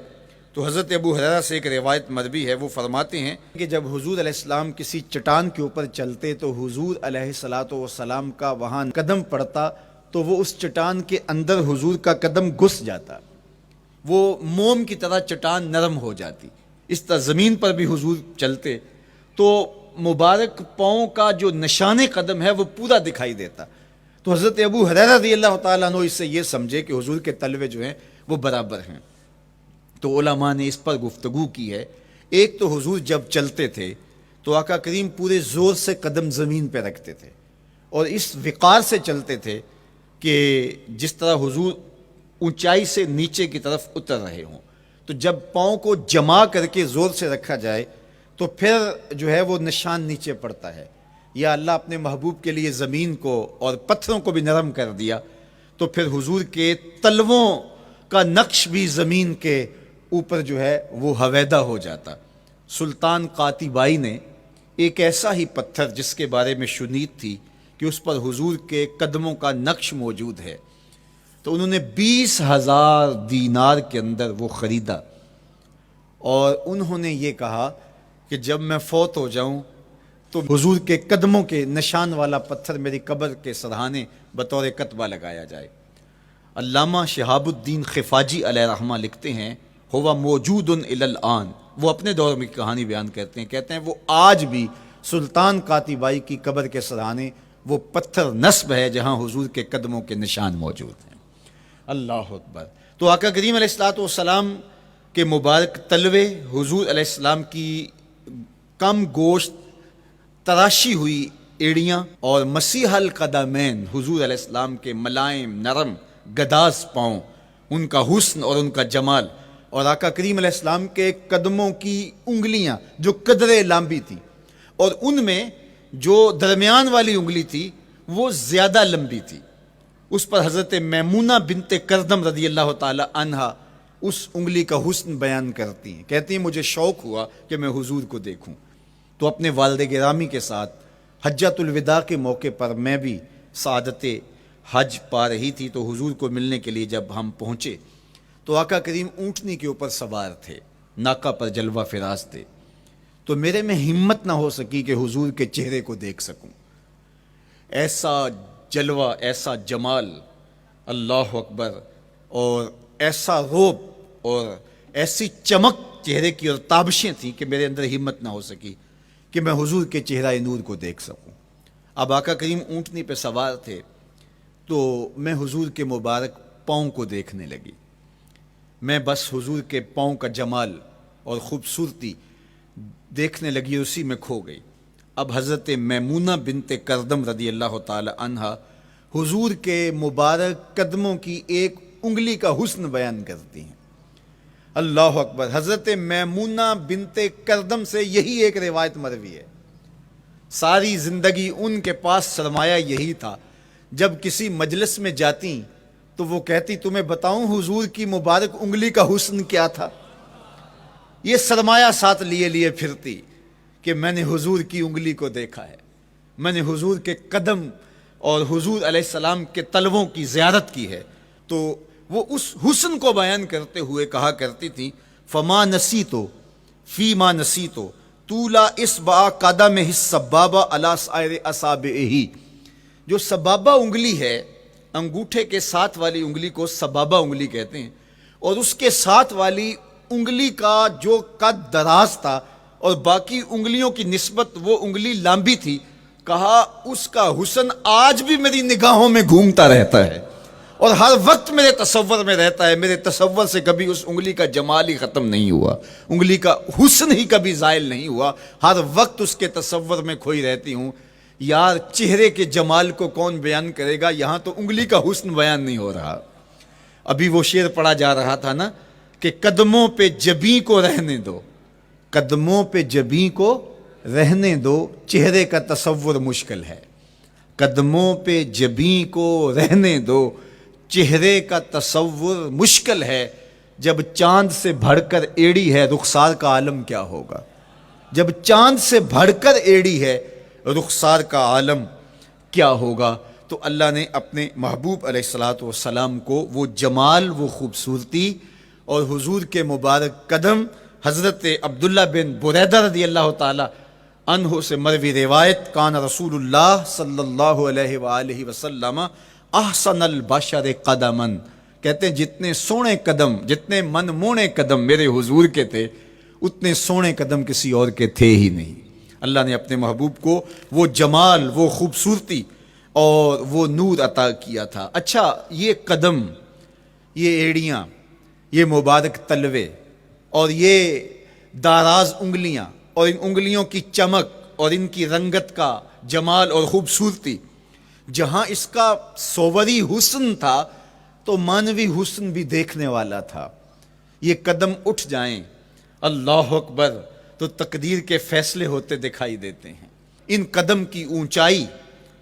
تو حضرت ابو ہریرہ سے ایک روایت مروی ہے، وہ فرماتے ہیں کہ جب حضور علیہ السلام کسی چٹان کے اوپر چلتے تو حضور علیہ الصلوۃ والسلام کا وہاں قدم پڑتا تو وہ اس چٹان کے اندر حضور کا قدم گھس جاتا، وہ موم کی طرح چٹان نرم ہو جاتی۔ اس طرح زمین پر بھی حضور چلتے تو مبارک پاؤں کا جو نشان قدم ہے وہ پورا دکھائی دیتا۔ تو حضرت ابو ہریرہ رضی اللہ تعالیٰ عنہ اس سے یہ سمجھے کہ حضور کے تلوے جو ہیں وہ برابر ہیں۔ تو علماء نے اس پر گفتگو کی ہے۔ ایک تو حضور جب چلتے تھے تو آقا کریم پورے زور سے قدم زمین پہ رکھتے تھے اور اس وقار سے چلتے تھے کہ جس طرح حضور اونچائی سے نیچے کی طرف اتر رہے ہوں۔ تو جب پاؤں کو جما کر کے زور سے رکھا جائے تو پھر جو ہے وہ نشان نیچے پڑتا ہے۔ یا اللہ اپنے محبوب کے لیے زمین کو اور پتھروں کو بھی نرم کر دیا تو پھر حضور کے تلووں کا نقش بھی زمین کے اوپر جو ہے وہ حویدہ ہو جاتا۔ سلطان قاتیبائی نے ایک ایسا ہی پتھر جس کے بارے میں شنید تھی کہ اس پر حضور کے قدموں کا نقش موجود ہے، تو انہوں نے 20,000 دینار کے اندر وہ خریدا، اور انہوں نے یہ کہا کہ جب میں فوت ہو جاؤں تو حضور کے قدموں کے نشان والا پتھر میری قبر کے سرہانے بطور کتبہ لگایا جائے۔ علامہ شہاب الدین خفاجی علیہ رحمہ لکھتے ہیں ہوا موجود الی الآن، وہ اپنے دور میں کہانی بیان کہتے ہیں وہ آج بھی سلطان قاتیبائی کی قبر کے سرہانے وہ پتھر نصب ہے جہاں حضور کے قدموں کے نشان موجود ہیں۔ اللہ اکبر۔ تو آقا کریم علیہ الصلوۃ والسلام کے مبارک تلوے، حضور علیہ السلام کی کم گوشت تراشی ہوئی ایڑیاں، اور مسیح القدمین حضور علیہ السلام کے ملائم نرم گداز پاؤں، ان کا حسن اور ان کا جمال، اور آقا کریم علیہ السلام کے قدموں کی انگلیاں جو قدرے لمبی تھی، اور ان میں جو درمیان والی انگلی تھی وہ زیادہ لمبی تھی، اس پر حضرت میمونہ بنت کردم رضی اللہ تعالی عنہا اس انگلی کا حسن بیان کرتی ہیں، کہتی ہیں مجھے شوق ہوا کہ میں حضور کو دیکھوں، تو اپنے والد گرامی کے ساتھ حجۃ الوداع کے موقع پر میں بھی سعادت حج پا رہی تھی، تو حضور کو ملنے کے لیے جب ہم پہنچے تو آقا کریم اونٹنی کے اوپر سوار تھے، ناقہ پر جلوہ فراز تھے، تو میرے میں ہمت نہ ہو سکی کہ حضور کے چہرے کو دیکھ سکوں۔ ایسا جلوہ، ایسا جمال، اللہ اکبر، اور ایسا روب اور ایسی چمک چہرے کی اور تابشیں تھیں کہ میرے اندر ہمت نہ ہو سکی کہ میں حضور کے چہرہ نور کو دیکھ سکوں۔ اب آقا کریم اونٹنی پہ سوار تھے تو میں حضور کے مبارک پاؤں کو دیکھنے لگی، میں بس حضور کے پاؤں کا جمال اور خوبصورتی دیکھنے لگی، اسی میں کھو گئی۔ اب حضرت میمونہ بنت کردم رضی اللہ تعالی عنہا حضور کے مبارک قدموں کی ایک انگلی کا حسن بیان کرتی ہیں۔ اللہ اکبر۔ حضرت میمونہ بنت کردم سے یہی ایک روایت مروی ہے، ساری زندگی ان کے پاس سرمایہ یہی تھا، جب کسی مجلس میں جاتی تو وہ کہتی تمہیں بتاؤں حضور کی مبارک انگلی کا حسن کیا تھا؟ یہ سرمایہ ساتھ لیے لیے پھرتی کہ میں نے حضور کی انگلی کو دیکھا ہے، میں نے حضور کے قدم اور حضور علیہ السلام کے تلووں کی زیارت کی ہے. تو وہ اس حسن کو بیان کرتے ہوئے کہا کرتی تھی فما نسیتو فی ما نسیتو طولا اصبع قدمہ السبابہ علی سائر اصابعہ. جو سبابہ انگلی ہے، انگوٹھے کے ساتھ والی انگلی کو سبابہ انگلی کہتے ہیں، اور اس کے ساتھ والی انگلی کا جو قد دراز تھا اور باقی انگلیوں کی نسبت وہ انگلی لمبی تھی، کہا اس کا حسن آج بھی میری نگاہوں میں گھومتا رہتا ہے اور ہر وقت میرے تصور میں رہتا ہے. میرے تصور سے کبھی اس انگلی کا جمال ہی ختم نہیں ہوا، انگلی کا حسن ہی کبھی زائل نہیں ہوا، ہر وقت اس کے تصور میں کھوئی رہتی ہوں. یار چہرے کے جمال کو کون بیان کرے گا، یہاں تو انگلی کا حسن بیان نہیں ہو رہا. ابھی وہ شعر پڑھا جا رہا تھا نا کہ قدموں پہ جبیں کو رہنے دو، قدموں پہ جبیں کو رہنے دو، چہرے کا تصور مشکل ہے. قدموں پہ جبیں کو رہنے دو، چہرے کا تصور مشکل ہے. جب چاند سے بڑھ کر ایڑی ہے رخسار کا عالم کیا ہوگا، جب چاند سے بڑھ کر ایڑی ہے رخسار کا عالم کیا ہوگا. تو اللہ نے اپنے محبوب علیہ الصلوۃ والسلام کو وہ جمال، وہ خوبصورتی اور حضور کے مبارک قدم، حضرت عبداللہ بن بریدہ رضی اللہ تعالی عنہ سے مروی روایت، کان رسول اللہ صلی اللہ علیہ وآلہ وسلم احسن البشر قدما، کہتے ہیں جتنے سونے قدم، جتنے من مونے قدم میرے حضور کے تھے، اتنے سونے قدم کسی اور کے تھے ہی نہیں. اللہ نے اپنے محبوب کو وہ جمال، وہ خوبصورتی اور وہ نور عطا کیا تھا. اچھا، یہ قدم، یہ ایڑیاں، یہ مبارک تلوے اور یہ داراز انگلیاں اور ان انگلیوں کی چمک اور ان کی رنگت کا جمال اور خوبصورتی، جہاں اس کا صوری حسن تھا تو مانوی حسن بھی دیکھنے والا تھا. یہ قدم اٹھ جائیں اللہ اکبر تو تقدیر کے فیصلے ہوتے دکھائی دیتے ہیں. ان قدم کی اونچائی،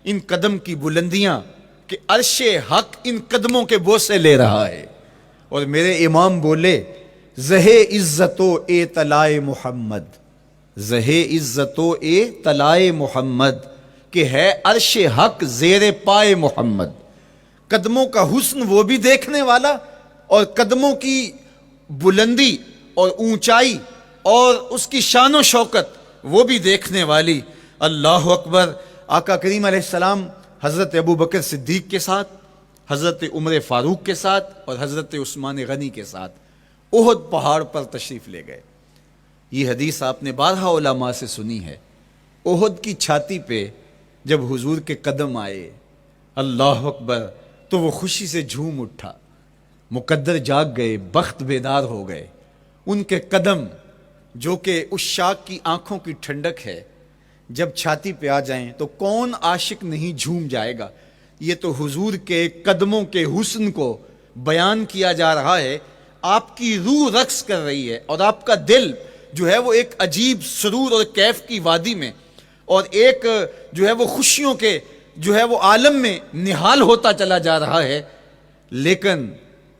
ان قدم کی بلندیاں کہ عرش حق ان قدموں کے بوسے لے رہا ہے. اور میرے امام بولے زہ عزت و اے طلائے محمد، زہ عزت و اے طلائے محمد، کہ ہے عرش حق زیر پائے محمد. قدموں کا حسن وہ بھی دیکھنے والا اور قدموں کی بلندی اور اونچائی اور اس کی شان و شوکت وہ بھی دیکھنے والی. اللہ اکبر. آقا کریم علیہ السلام حضرت ابوبکر صدیق کے ساتھ، حضرت عمر فاروق کے ساتھ اور حضرت عثمان غنی کے ساتھ احد پہاڑ پر تشریف لے گئے. یہ حدیث آپ نے بارہا علماء سے سنی ہے. احد کی چھاتی پہ جب حضور کے قدم آئے، اللہ اکبر، تو وہ خوشی سے جھوم اٹھا، مقدر جاگ گئے، بخت بیدار ہو گئے. ان کے قدم جو کہ اس شاک کی آنکھوں کی ٹھنڈک ہے، جب چھاتی پہ آ جائیں تو کون عاشق نہیں جھوم جائے گا. یہ تو حضور کے قدموں کے حسن کو بیان کیا جا رہا ہے. آپ کی روح رقص کر رہی ہے اور آپ کا دل جو ہے وہ ایک عجیب سرور اور کیف کی وادی میں اور ایک جو ہے وہ خوشیوں کے جو ہے وہ عالم میں نہال ہوتا چلا جا رہا ہے. لیکن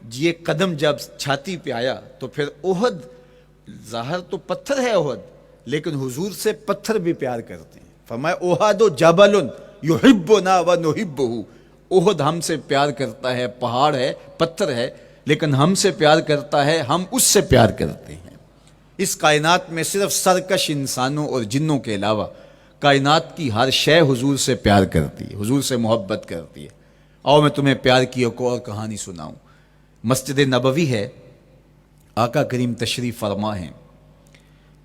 یہ قدم جب چھاتی پہ آیا تو پھر احد، ظاہر تو پتھر ہے احد، لیکن حضور سے پتھر بھی پیار کرتے ہیں. فرمایا احد جبل یحبنا ونحبہ، احد ہم سے پیار کرتا ہے، پہاڑ ہے، پتھر ہے، لیکن ہم سے پیار کرتا ہے، ہم اس سے پیار کرتے ہیں. اس کائنات میں صرف سرکش انسانوں اور جنوں کے علاوہ کائنات کی ہر شے حضور سے پیار کرتی ہے، حضور سے محبت کرتی ہے. آؤ میں تمہیں پیار کی ایک اور کہانی سناؤں. مسجد نبوی ہے، آقا کریم تشریف فرما ہیں،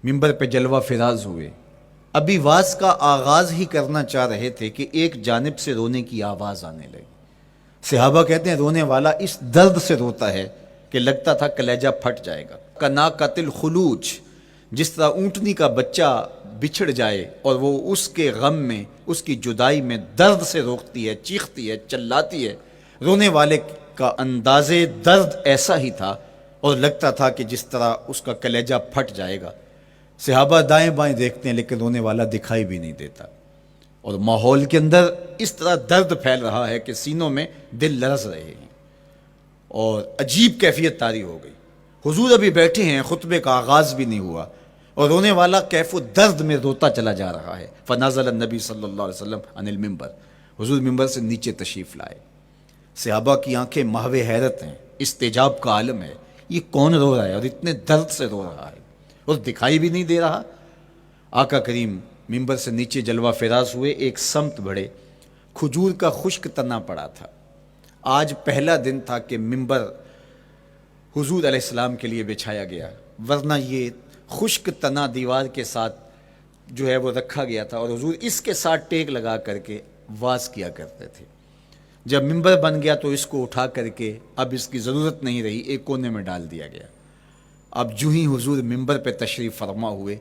منبر پہ جلوہ فراز ہوئے. ابھی واز کا آغاز ہی کرنا چاہ رہے تھے کہ ایک جانب سے رونے کی آواز آنے لگی. صحابہ کہتے ہیں رونے والا اس درد سے روتا ہے کہ لگتا تھا کلیجہ پھٹ جائے گا. کنا قتل خلوچ، جس طرح اونٹنی کا بچہ بچھڑ جائے اور وہ اس کے غم میں، اس کی جدائی میں درد سے روکتی ہے، چیختی ہے، چلاتی ہے. رونے والے کا انداز درد ایسا ہی تھا اور لگتا تھا کہ جس طرح اس کا کلیجہ پھٹ جائے گا. صحابہ دائیں بائیں دیکھتے ہیں لیکن رونے والا دکھائی بھی نہیں دیتا، اور ماحول کے اندر اس طرح درد پھیل رہا ہے کہ سینوں میں دل لرز رہے ہیں اور عجیب کیفیت طاری ہو گئی. حضور ابھی بیٹھے ہیں، خطبے کا آغاز بھی نہیں ہوا اور رونے والا کیف و درد میں روتا چلا جا رہا ہے۔ فنزل النبی صلی اللہ علیہ وسلم عن المنبر، حضور ممبر سے نیچے تشریف لائے۔ صحابہ کی آنکھیں محو حیرت ہیں، استجاب کا عالم ہے، یہ کون رو رہا ہے اور اتنے درد سے رو رہا ہے اور دکھائی بھی نہیں دے رہا۔ آقا کریم ممبر سے نیچے جلوہ فراز ہوئے، ایک سمت بڑھے، کھجور کا خشک تنا پڑا تھا۔ آج پہلا دن تھا کہ ممبر حضور علیہ السلام کے لیے بچھایا گیا، ورنہ یہ خشک تنا دیوار کے ساتھ جو ہے وہ رکھا گیا تھا اور حضور اس کے ساتھ ٹیک لگا کر کے واز کیا کرتے تھے۔ جب ممبر بن گیا تو اس کو اٹھا کر کے اب اس کی ضرورت نہیں رہی، ایک کونے میں ڈال دیا گیا۔ اب جو ہی حضور ممبر پہ تشریف فرما ہوئے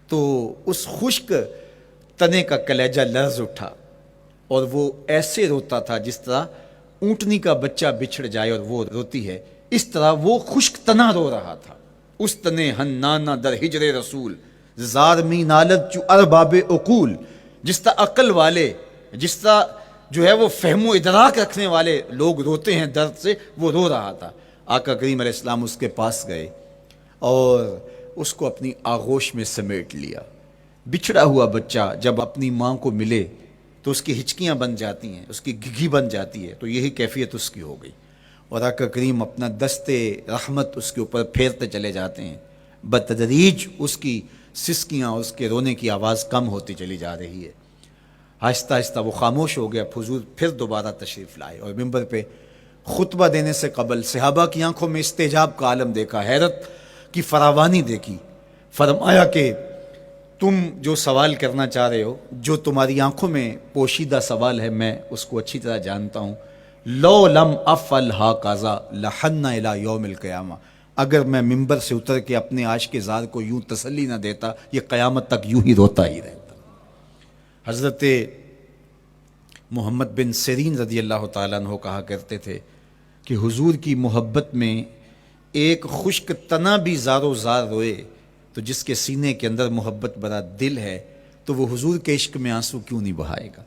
تو اس خشک تنے کا کلیجہ لرز اٹھا اور وہ ایسے روتا تھا جس طرح اونٹنی کا بچہ بچھڑ جائے اور وہ روتی ہے، اس طرح وہ خشک تنا رو رہا تھا۔ اس تنے ہنانا در ہجر رسول زارمی نالت چو ارباب عقول، جس طرح عقل والے، جس طرح جو ہے وہ فہم و ادراک رکھنے والے لوگ روتے ہیں درد سے، وہ رو رہا تھا۔ آقا کریم علیہ السلام اس کے پاس گئے اور اس کو اپنی آغوش میں سمیٹ لیا۔ بچھڑا ہوا بچہ جب اپنی ماں کو ملے تو اس کی ہچکیاں بن جاتی ہیں، اس کی گھگھی بن جاتی ہے، تو یہی کیفیت اس کی ہو گئی۔ اور آقا کریم اپنا دستے رحمت اس کے اوپر پھیرتے چلے جاتے ہیں، بتدریج اس کی سسکیاں، اس کے رونے کی آواز کم ہوتی چلی جا رہی ہے۔ آہستہ آہستہ وہ خاموش ہو گیا۔ حضور پھر دوبارہ تشریف لائے اور ممبر پہ خطبہ دینے سے قبل صحابہ کی آنکھوں میں استجاب کا عالم دیکھا، حیرت کی فراوانی دیکھی۔ فرمایا کہ تم جو سوال کرنا چاہ رہے ہو، جو تمہاری آنکھوں میں پوشیدہ سوال ہے، میں اس کو اچھی طرح جانتا ہوں۔ لو لم افعل ہاکذا لحن الی یوم القیامہ، اگر میں ممبر سے اتر کے اپنے عاشق زار کو یوں تسلی نہ دیتا، یہ قیامت تک یوں ہی روتا ہی رہتا۔ حضرت محمد بن سیرین رضی اللہ تعالیٰ عنہ کہا کرتے تھے کہ حضور کی محبت میں ایک خشک تنا بھی زار و زار روئے تو جس کے سینے کے اندر محبت بھرا دل ہے تو وہ حضور کے عشق میں آنسو کیوں نہیں بہائے گا؟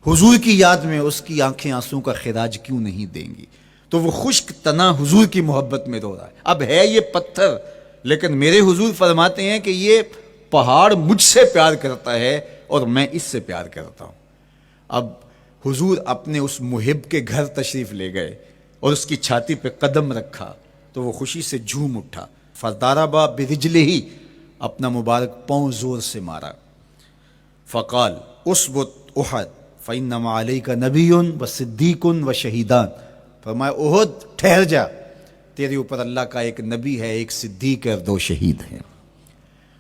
حضور کی یاد میں اس کی آنکھیں آنسوں کا خراج کیوں نہیں دیں گی؟ تو وہ خشک تنا حضور کی محبت میں رو رہا ہے۔ اب ہے یہ پتھر، لیکن میرے حضور فرماتے ہیں کہ یہ پہاڑ مجھ سے پیار کرتا ہے اور میں اس سے پیار کرتا ہوں۔ اب حضور اپنے اس محب کے گھر تشریف لے گئے اور اس کی چھاتی پہ قدم رکھا تو وہ خوشی سے جھوم اٹھا۔ فضاربا برجلہ، اپنا مبارک پاؤں زور سے مارا۔ فقال اسبت احد فانما علیک نبی و صدیق و شہیدان، فرمایا احد ٹھہر جا، تیرے اوپر اللہ کا ایک نبی ہے، ایک صدیق اور 2 شہید ہیں۔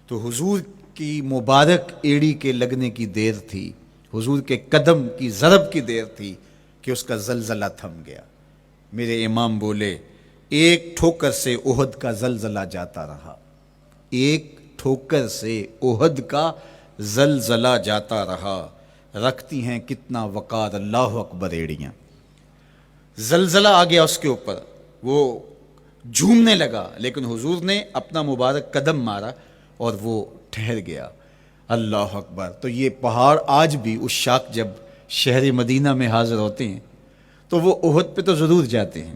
تو حضور کی مبارک ایڑی کے لگنے کی دیر تھی، حضور کے قدم کی ضرب کی دیر تھی کہ اس کا زلزلہ تھم گیا۔ میرے امام بولے ایک ٹھوکر سے احد کا زلزلہ جاتا رہا، ایک ٹھوکر سے احد کا زلزلہ جاتا رہا، رکھتی ہیں کتنا وقار اللہ اکبر ایڑیاں۔ زلزلہ آ گیا اس کے اوپر، وہ جھومنے لگا، لیکن حضور نے اپنا مبارک قدم مارا اور وہ ٹھہر گیا۔ اللہ اکبر۔ تو یہ پہاڑ آج بھی اس شاخ جب شہر مدینہ میں حاضر ہوتے ہیں تو وہ احد پہ تو ضرور جاتے ہیں،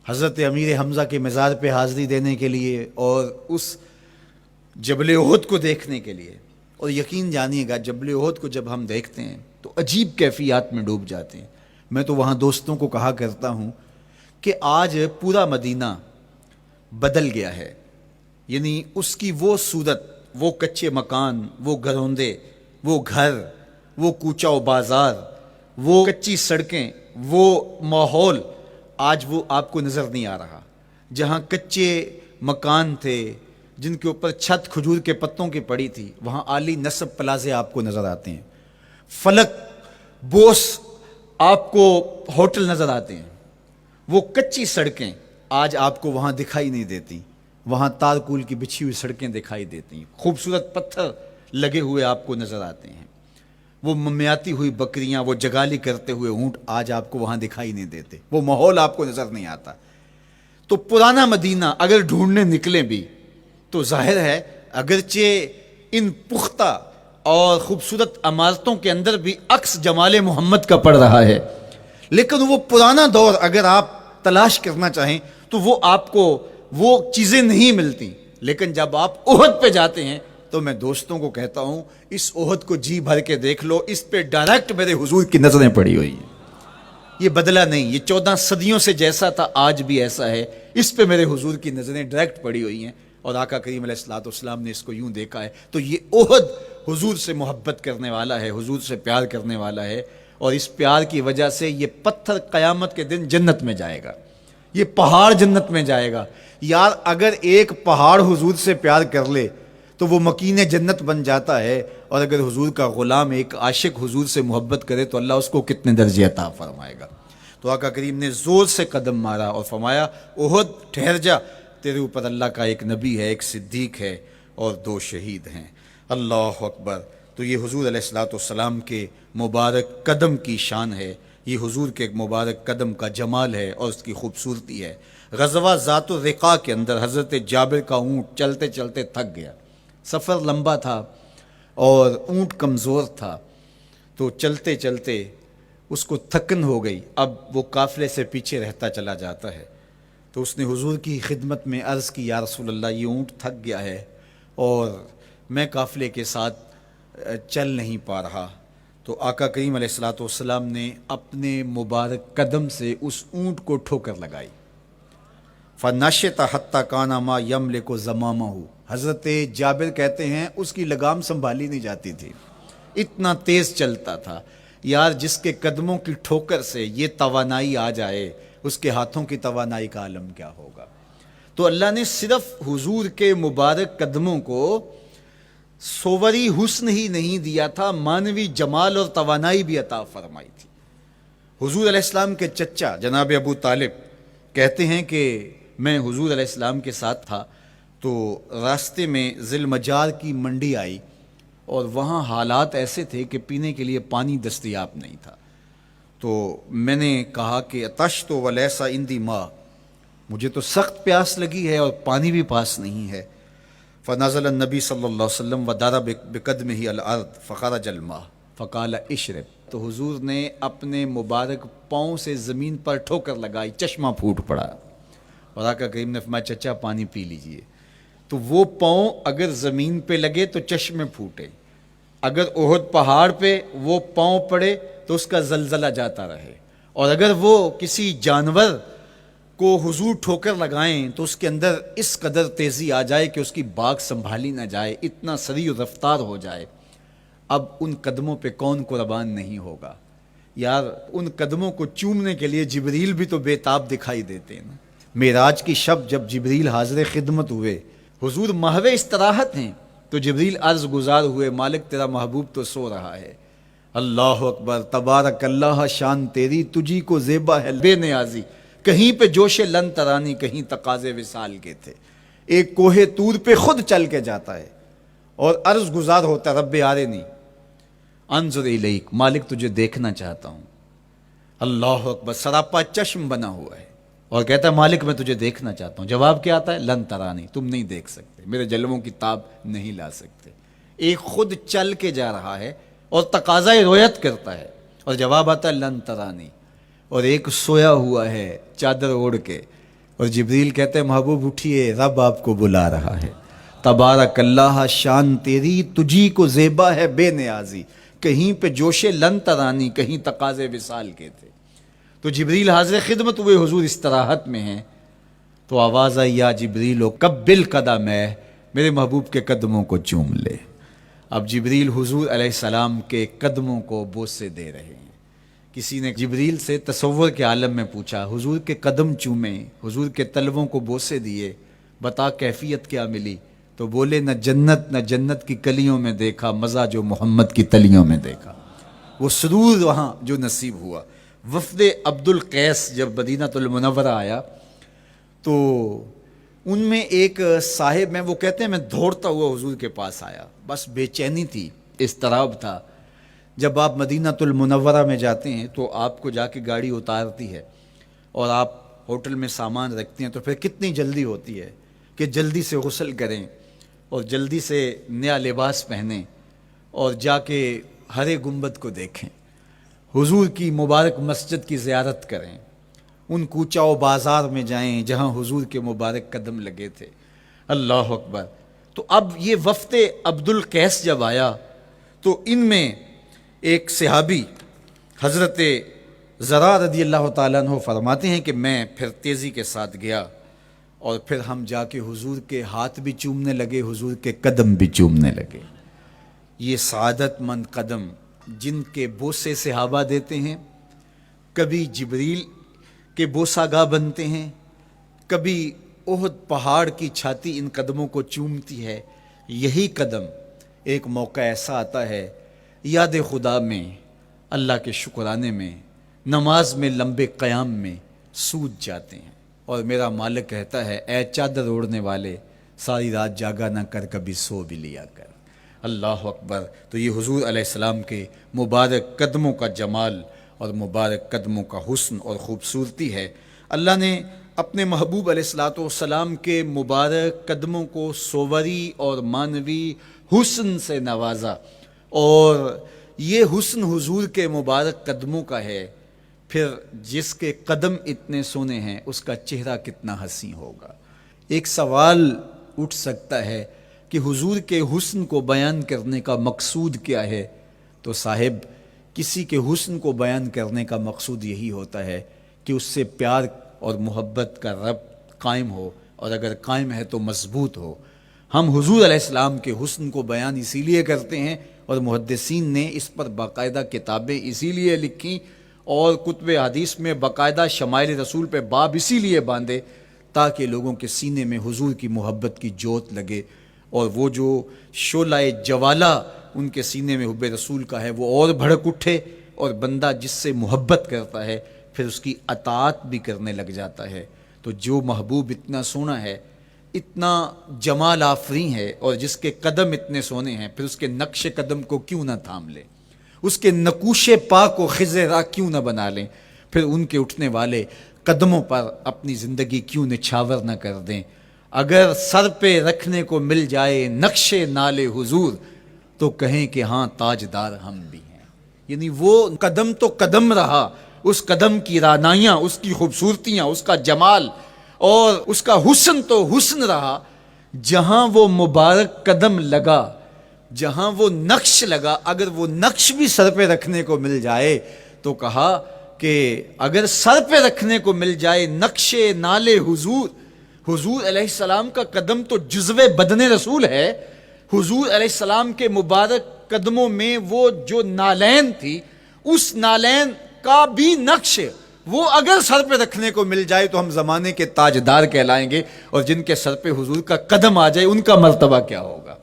حضرت امیر حمزہ کے مزار پہ حاضری دینے کے لیے اور اس جبل احد کو دیکھنے کے لیے۔ اور یقین جانیے گا جبل احد کو جب ہم دیکھتے ہیں تو عجیب کیفیات میں ڈوب جاتے ہیں۔ میں تو وہاں دوستوں کو کہا کرتا ہوں کہ آج پورا مدینہ بدل گیا ہے، یعنی اس کی وہ صورت، وہ کچے مکان، وہ گھروندے، وہ گھر، وہ کوچہ و بازار، وہ کچی سڑکیں، وہ ماحول آج وہ آپ کو نظر نہیں آ رہا۔ جہاں کچے مکان تھے جن کے اوپر چھت کھجور کے پتوں کی پڑی تھی، وہاں عالی نصب پلازے آپ کو نظر آتے ہیں، فلک بوس آپ کو ہوٹل نظر آتے ہیں۔ وہ کچی سڑکیں آج آپ کو وہاں دکھائی نہیں دیتی، وہاں تارکول کی بچھی ہوئی سڑکیں دکھائی دیتی ہیں، خوبصورت پتھر لگے ہوئے آپ کو نظر آتے ہیں، وہ ممیاتی ہوئی بکریاں، وہ جگالی کرتے ہوئے اونٹ آج آپ کو وہاں دکھائی نہیں دیتے، وہ ماحول آپ کو نظر نہیں آتا۔ تو پرانا مدینہ اگر ڈھونڈنے نکلیں بھی تو ظاہر ہے اگرچہ ان پختہ اور خوبصورت عمارتوں کے اندر بھی عکس جمال محمد کا پڑ رہا ہے، لیکن وہ پرانا دور اگر آپ تلاش کرنا چاہیں تو وہ آپ کو وہ چیزیں نہیں ملتی. لیکن جب آپ احد پہ جاتے ہیں تو میں دوستوں کو کہتا ہوں اس احد کو جی بھر کے دیکھ لو, اس پہ ڈائریکٹ میرے حضور کی نظریں پڑی ہوئی ہیں. یہ بدلا نہیں, یہ 14 صدیوں سے جیسا تھا آج بھی ایسا ہے. اس پہ میرے حضور کی نظریں ڈائریکٹ پڑی ہوئی ہیں, اور آقا کریم علیہ الصلوۃ والسلام نے اس کو یوں دیکھا ہے. تو یہ احد حضور سے محبت کرنے والا ہے, حضور سے پیار کرنے والا ہے, اور اس پیار کی وجہ سے یہ پتھر قیامت کے دن جنت میں جائے گا, یہ پہاڑ جنت میں جائے گا. یار اگر ایک پہاڑ حضور سے پیار کر لے تو وہ مکین جنت بن جاتا ہے, اور اگر حضور کا غلام ایک عاشق حضور سے محبت کرے تو اللہ اس کو کتنے درجے عطا فرمائے گا. تو آقا کریم نے زور سے قدم مارا اور فرمایا احد ٹھہر جا, تیرے اوپر اللہ کا ایک نبی ہے, ایک صدیق ہے, اور 2 شہید ہیں. اللہ اکبر. تو یہ حضور علیہ الصلوۃ والسلام کے مبارک قدم کی شان ہے, یہ حضور کے مبارک قدم کا جمال ہے اور اس کی خوبصورتی ہے. غزوہ ذات الرقاع کے اندر حضرت جابر کا اونٹ چلتے چلتے تھک گیا, سفر لمبا تھا اور اونٹ کمزور تھا, تو چلتے چلتے اس کو تھکن ہو گئی. اب وہ قافلے سے پیچھے رہتا چلا جاتا ہے, تو اس نے حضور کی خدمت میں عرض کی, یا رسول اللہ یہ اونٹ تھک گیا ہے اور میں قافلے کے ساتھ چل نہیں پا رہا. تو آقا کریم علیہ الصلوۃ والسلام نے اپنے مبارک قدم سے اس اونٹ کو ٹھوکر لگائی. فَنَشَطَ حَتَّى كَانَ مَا يَمْلِكُ زَمَامَهُ. حضرت جابر کہتے ہیں اس کی لگام سنبھالی نہیں جاتی تھی, اتنا تیز چلتا تھا. یار جس کے قدموں کی ٹھوکر سے یہ توانائی آ جائے, اس کے ہاتھوں کی توانائی کا عالم کیا ہوگا. تو اللہ نے صرف حضور کے مبارک قدموں کو صوری حسن ہی نہیں دیا تھا, مانوی جمال اور توانائی بھی عطا فرمائی تھی. حضور علیہ السلام کے چچا جناب ابو طالب کہتے ہیں کہ میں حضور علیہ السلام کے ساتھ تھا, تو راستے میں ذی المجار کی منڈی آئی, اور وہاں حالات ایسے تھے کہ پینے کے لیے پانی دستیاب نہیں تھا. تو میں نے کہا کہ عطشت ولیس عندی ماء, مجھے تو سخت پیاس لگی ہے اور پانی بھی پاس نہیں ہے. فنزل النبی صلی اللہ علیہ وسلم وضرب بقدمہ الارض فخرج الماء فقال اشرب. تو حضور نے اپنے مبارک پاؤں سے زمین پر ٹھوکر لگائی, چشمہ پھوٹ پڑا, اور آقا کریم نے فرمایا چچا پانی پی لیجئے. تو وہ پاؤں اگر زمین پہ لگے تو چشمے پھوٹے, اگر احد پہاڑ پہ وہ پاؤں پڑے تو اس کا زلزلہ جاتا رہے, اور اگر وہ کسی جانور کو حضور ٹھوکر لگائیں تو اس کے اندر اس قدر تیزی آ جائے کہ اس کی باغ سنبھالی نہ جائے, اتنا سریع رفتار ہو جائے. اب ان قدموں پہ کون قربان نہیں ہوگا. یار ان قدموں کو چومنے کے لیے جبریل بھی تو بے تاب دکھائی دیتے ہیں نا. معراج کی شب جب جبریل حاضر خدمت ہوئے, حضور محو استراحت ہیں, تو جبریل عرض گزار ہوئے مالک تیرا محبوب تو سو رہا ہے. اللہ اکبر, تبارک اللہ شان تیری, تجھی کو زیبا ہے بے نیازی. کہیں پہ جوش لن ترانی, کہیں تقاضے وصال کے تھے. ایک کوہ طور پہ خود چل کے جاتا ہے اور عرض گزار ہوتا ہے رب آرنی انظر الیک, مالک تجھے دیکھنا چاہتا ہوں. اللہ اکبر, سراپا چشم بنا ہوا ہے اور کہتا ہے مالک میں تجھے دیکھنا چاہتا ہوں. جواب کیا آتا ہے, لن ترانی, تم نہیں دیکھ سکتے, میرے جلووں کی تاب نہیں لا سکتے. ایک خود چل کے جا رہا ہے اور تقاضا رویت کرتا ہے, اور جواب آتا ہے لن ترانی. اور ایک سویا ہوا ہے چادر اوڑھ کے, اور جبریل کہتے ہیں محبوب اٹھیے, رب آپ کو بلا رہا ہے. تبارک اللہ شان تیری, تجھی کو زیبا ہے بے نیازی. کہیں پہ جوش لن ترانی, کہیں تقاضے وصال کے تھے. تو جبریل حاضر خدمت ہوئے, حضور استراحت میں ہیں, تو آواز آئی یا جبریل قبل قدم ہے, میرے محبوب کے قدموں کو چوم لے. اب جبریل حضور علیہ السلام کے قدموں کو بوسے دے رہے ہیں. کسی نے جبریل سے تصور کے عالم میں پوچھا, حضور کے قدم چومے, حضور کے تلووں کو بوسے دیے, بتا کیفیت کیا ملی؟ تو بولے نہ جنت کی کلیوں میں دیکھا, مزہ جو محمد کی تلیوں میں دیکھا. وہ سرور وہاں جو نصیب ہوا. وفد عبد القیس جب مدینہ المنورہ آیا تو ان میں ایک صاحب میں, وہ کہتے ہیں میں دوڑتا ہوا حضور کے پاس آیا, بس بے چینی تھی, اضطراب تھا. جب آپ مدینہ المنورہ میں جاتے ہیں تو آپ کو جا کے گاڑی اتارتی ہے اور آپ ہوٹل میں سامان رکھتے ہیں, تو پھر کتنی جلدی ہوتی ہے کہ جلدی سے غسل کریں اور جلدی سے نیا لباس پہنیں اور جا کے ہرے گنبد کو دیکھیں, حضور کی مبارک مسجد کی زیارت کریں, ان کوچہ و بازار میں جائیں جہاں حضور کے مبارک قدم لگے تھے۔ اللہ اکبر۔ تو اب یہ وفد عبد القیس جب آیا تو ان میں ایک صحابی حضرت زرع رضی اللہ تعالیٰ عنہ فرماتے ہیں کہ میں پھر تیزی کے ساتھ گیا اور پھر ہم جا کے حضور کے ہاتھ بھی چومنے لگے، حضور کے قدم بھی چومنے لگے۔ یہ سعادت مند قدم جن کے بوسے صحابہ دیتے ہیں، کبھی جبریل کے بوسہ گاہ بنتے ہیں، کبھی احد پہاڑ کی چھاتی ان قدموں کو چومتی ہے۔ یہی قدم ایک موقع ایسا آتا ہے یاد خدا میں، اللہ کے شکرانے میں، نماز میں لمبے قیام میں سوج جاتے ہیں، اور میرا مالک کہتا ہے اے چادر اوڑھنے والے، ساری رات جاگا نہ کر، کبھی سو بھی لیا کر۔ اللہ اکبر۔ تو یہ حضور علیہ السلام کے مبارک قدموں کا جمال اور مبارک قدموں کا حسن اور خوبصورتی ہے۔ اللہ نے اپنے محبوب علیہ السلام کے مبارک قدموں کو صوری اور معنوی حسن سے نوازا، اور یہ حسن حضور کے مبارک قدموں کا ہے۔ پھر جس کے قدم اتنے سونے ہیں اس کا چہرہ کتنا حسین ہوگا۔ ایک سوال اٹھ سکتا ہے کہ حضور کے حسن کو بیان کرنے کا مقصود کیا ہے؟ تو صاحب، کسی کے حسن کو بیان کرنے کا مقصود یہی ہوتا ہے کہ اس سے پیار اور محبت کا ربط قائم ہو، اور اگر قائم ہے تو مضبوط ہو۔ ہم حضور علیہ السلام کے حسن کو بیان اسی لیے کرتے ہیں، اور محدثین نے اس پر باقاعدہ کتابیں اسی لیے لکھی اور کتب حدیث میں باقاعدہ شمائل رسول پہ باب اسی لیے باندھے تاکہ لوگوں کے سینے میں حضور کی محبت کی جوت لگے، اور وہ جو شعلہ جوالہ ان کے سینے میں حب رسول کا ہے وہ اور بھڑک اٹھے، اور بندہ جس سے محبت کرتا ہے پھر اس کی اطاعت بھی کرنے لگ جاتا ہے۔ تو جو محبوب اتنا سونا ہے، اتنا جمال آفریں ہے، اور جس کے قدم اتنے سونے ہیں، پھر اس کے نقش قدم کو کیوں نہ تھام لیں، اس کے نقوش پا کو خض راہ کیوں نہ بنا لیں، پھر ان کے اٹھنے والے قدموں پر اپنی زندگی کیوں نچھاور نہ کر دیں۔ اگر سر پہ رکھنے کو مل جائے نقش نال حضور تو کہیں کہ ہاں تاجدار ہم بھی ہیں۔ یعنی وہ قدم تو قدم رہا، اس قدم کی رعنائیاں، اس کی خوبصورتیاں، اس کا جمال اور اس کا حسن تو حسن رہا۔ جہاں وہ مبارک قدم لگا، جہاں وہ نقش لگا، اگر وہ نقش بھی سر پہ رکھنے کو مل جائے تو کہا کہ اگر سر پہ رکھنے کو مل جائے نقش نال حضور، حضور علیہ السلام کا قدم تو جزو بدن رسول ہے۔ حضور علیہ السلام کے مبارک قدموں میں وہ جو نالین تھی، اس نالین کا بھی نقش وہ اگر سر پہ رکھنے کو مل جائے تو ہم زمانے کے تاجدار کہلائیں گے، اور جن کے سر پہ حضور کا قدم آ جائے ان کا مرتبہ کیا ہوگا۔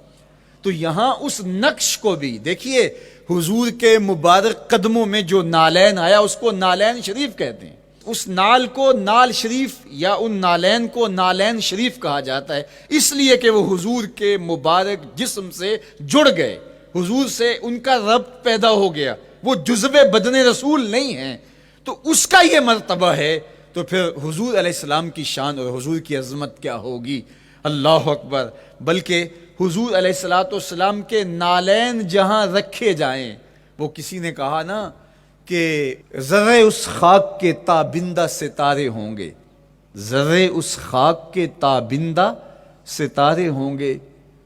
تو یہاں اس نقش کو بھی دیکھیے، حضور کے مبارک قدموں میں جو نالین آیا اس کو نالین شریف کہتے ہیں۔ اس نال کو نال شریف یا ان نالین کو نالین شریف کہا جاتا ہے، اس لیے کہ وہ حضور کے مبارک جسم سے جڑ گئے، حضور سے ان کا ربط پیدا ہو گیا، وہ جزو بدن رسول نہیں ہیں، تو اس کا یہ مرتبہ ہے۔ تو پھر حضور علیہ السلام کی شان اور حضور کی عظمت کیا ہوگی، اللہ اکبر۔ بلکہ حضور علیہ السلام کے نالین جہاں رکھے جائیں، وہ کسی نے کہا نا کہ ذرے اس خاک کے تابندہ ستارے ہوں گے، ذرے اس خاک کے تابندہ ستارے ہوں گے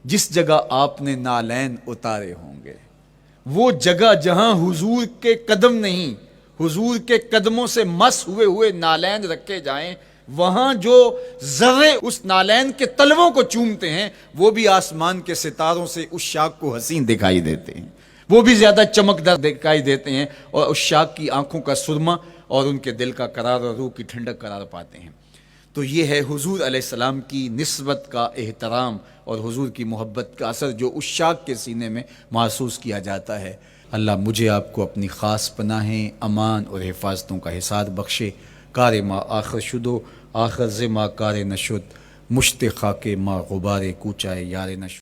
جس جگہ آپ نے نالین اتارے ہوں گے۔ وہ جگہ جہاں حضور کے قدم نہیں، حضور کے قدموں سے مس ہوئے ہوئے نالین رکھے جائیں، وہاں جو ذرے اس نالین کے تلووں کو چومتے ہیں وہ بھی آسمان کے ستاروں سے اس شاخ کو حسین دکھائی دیتے ہیں، وہ بھی زیادہ چمکدار دکھائی دیتے ہیں، اور اس شاخ کی آنکھوں کا سرما اور ان کے دل کا قرار اور روح کی ٹھنڈک قرار پاتے ہیں۔ تو یہ ہے حضور علیہ السلام کی نسبت کا احترام اور حضور کی محبت کا اثر جو اس شاخ کے سینے میں محسوس کیا جاتا ہے۔ اللہ مجھے آپ کو اپنی خاص پناہیں، امان اور حفاظتوں کا حساب بخشے۔ کار ما آخر شدو آخر ز ما کار نشد، مشت خاک ما غبار کوچائے یار نشد۔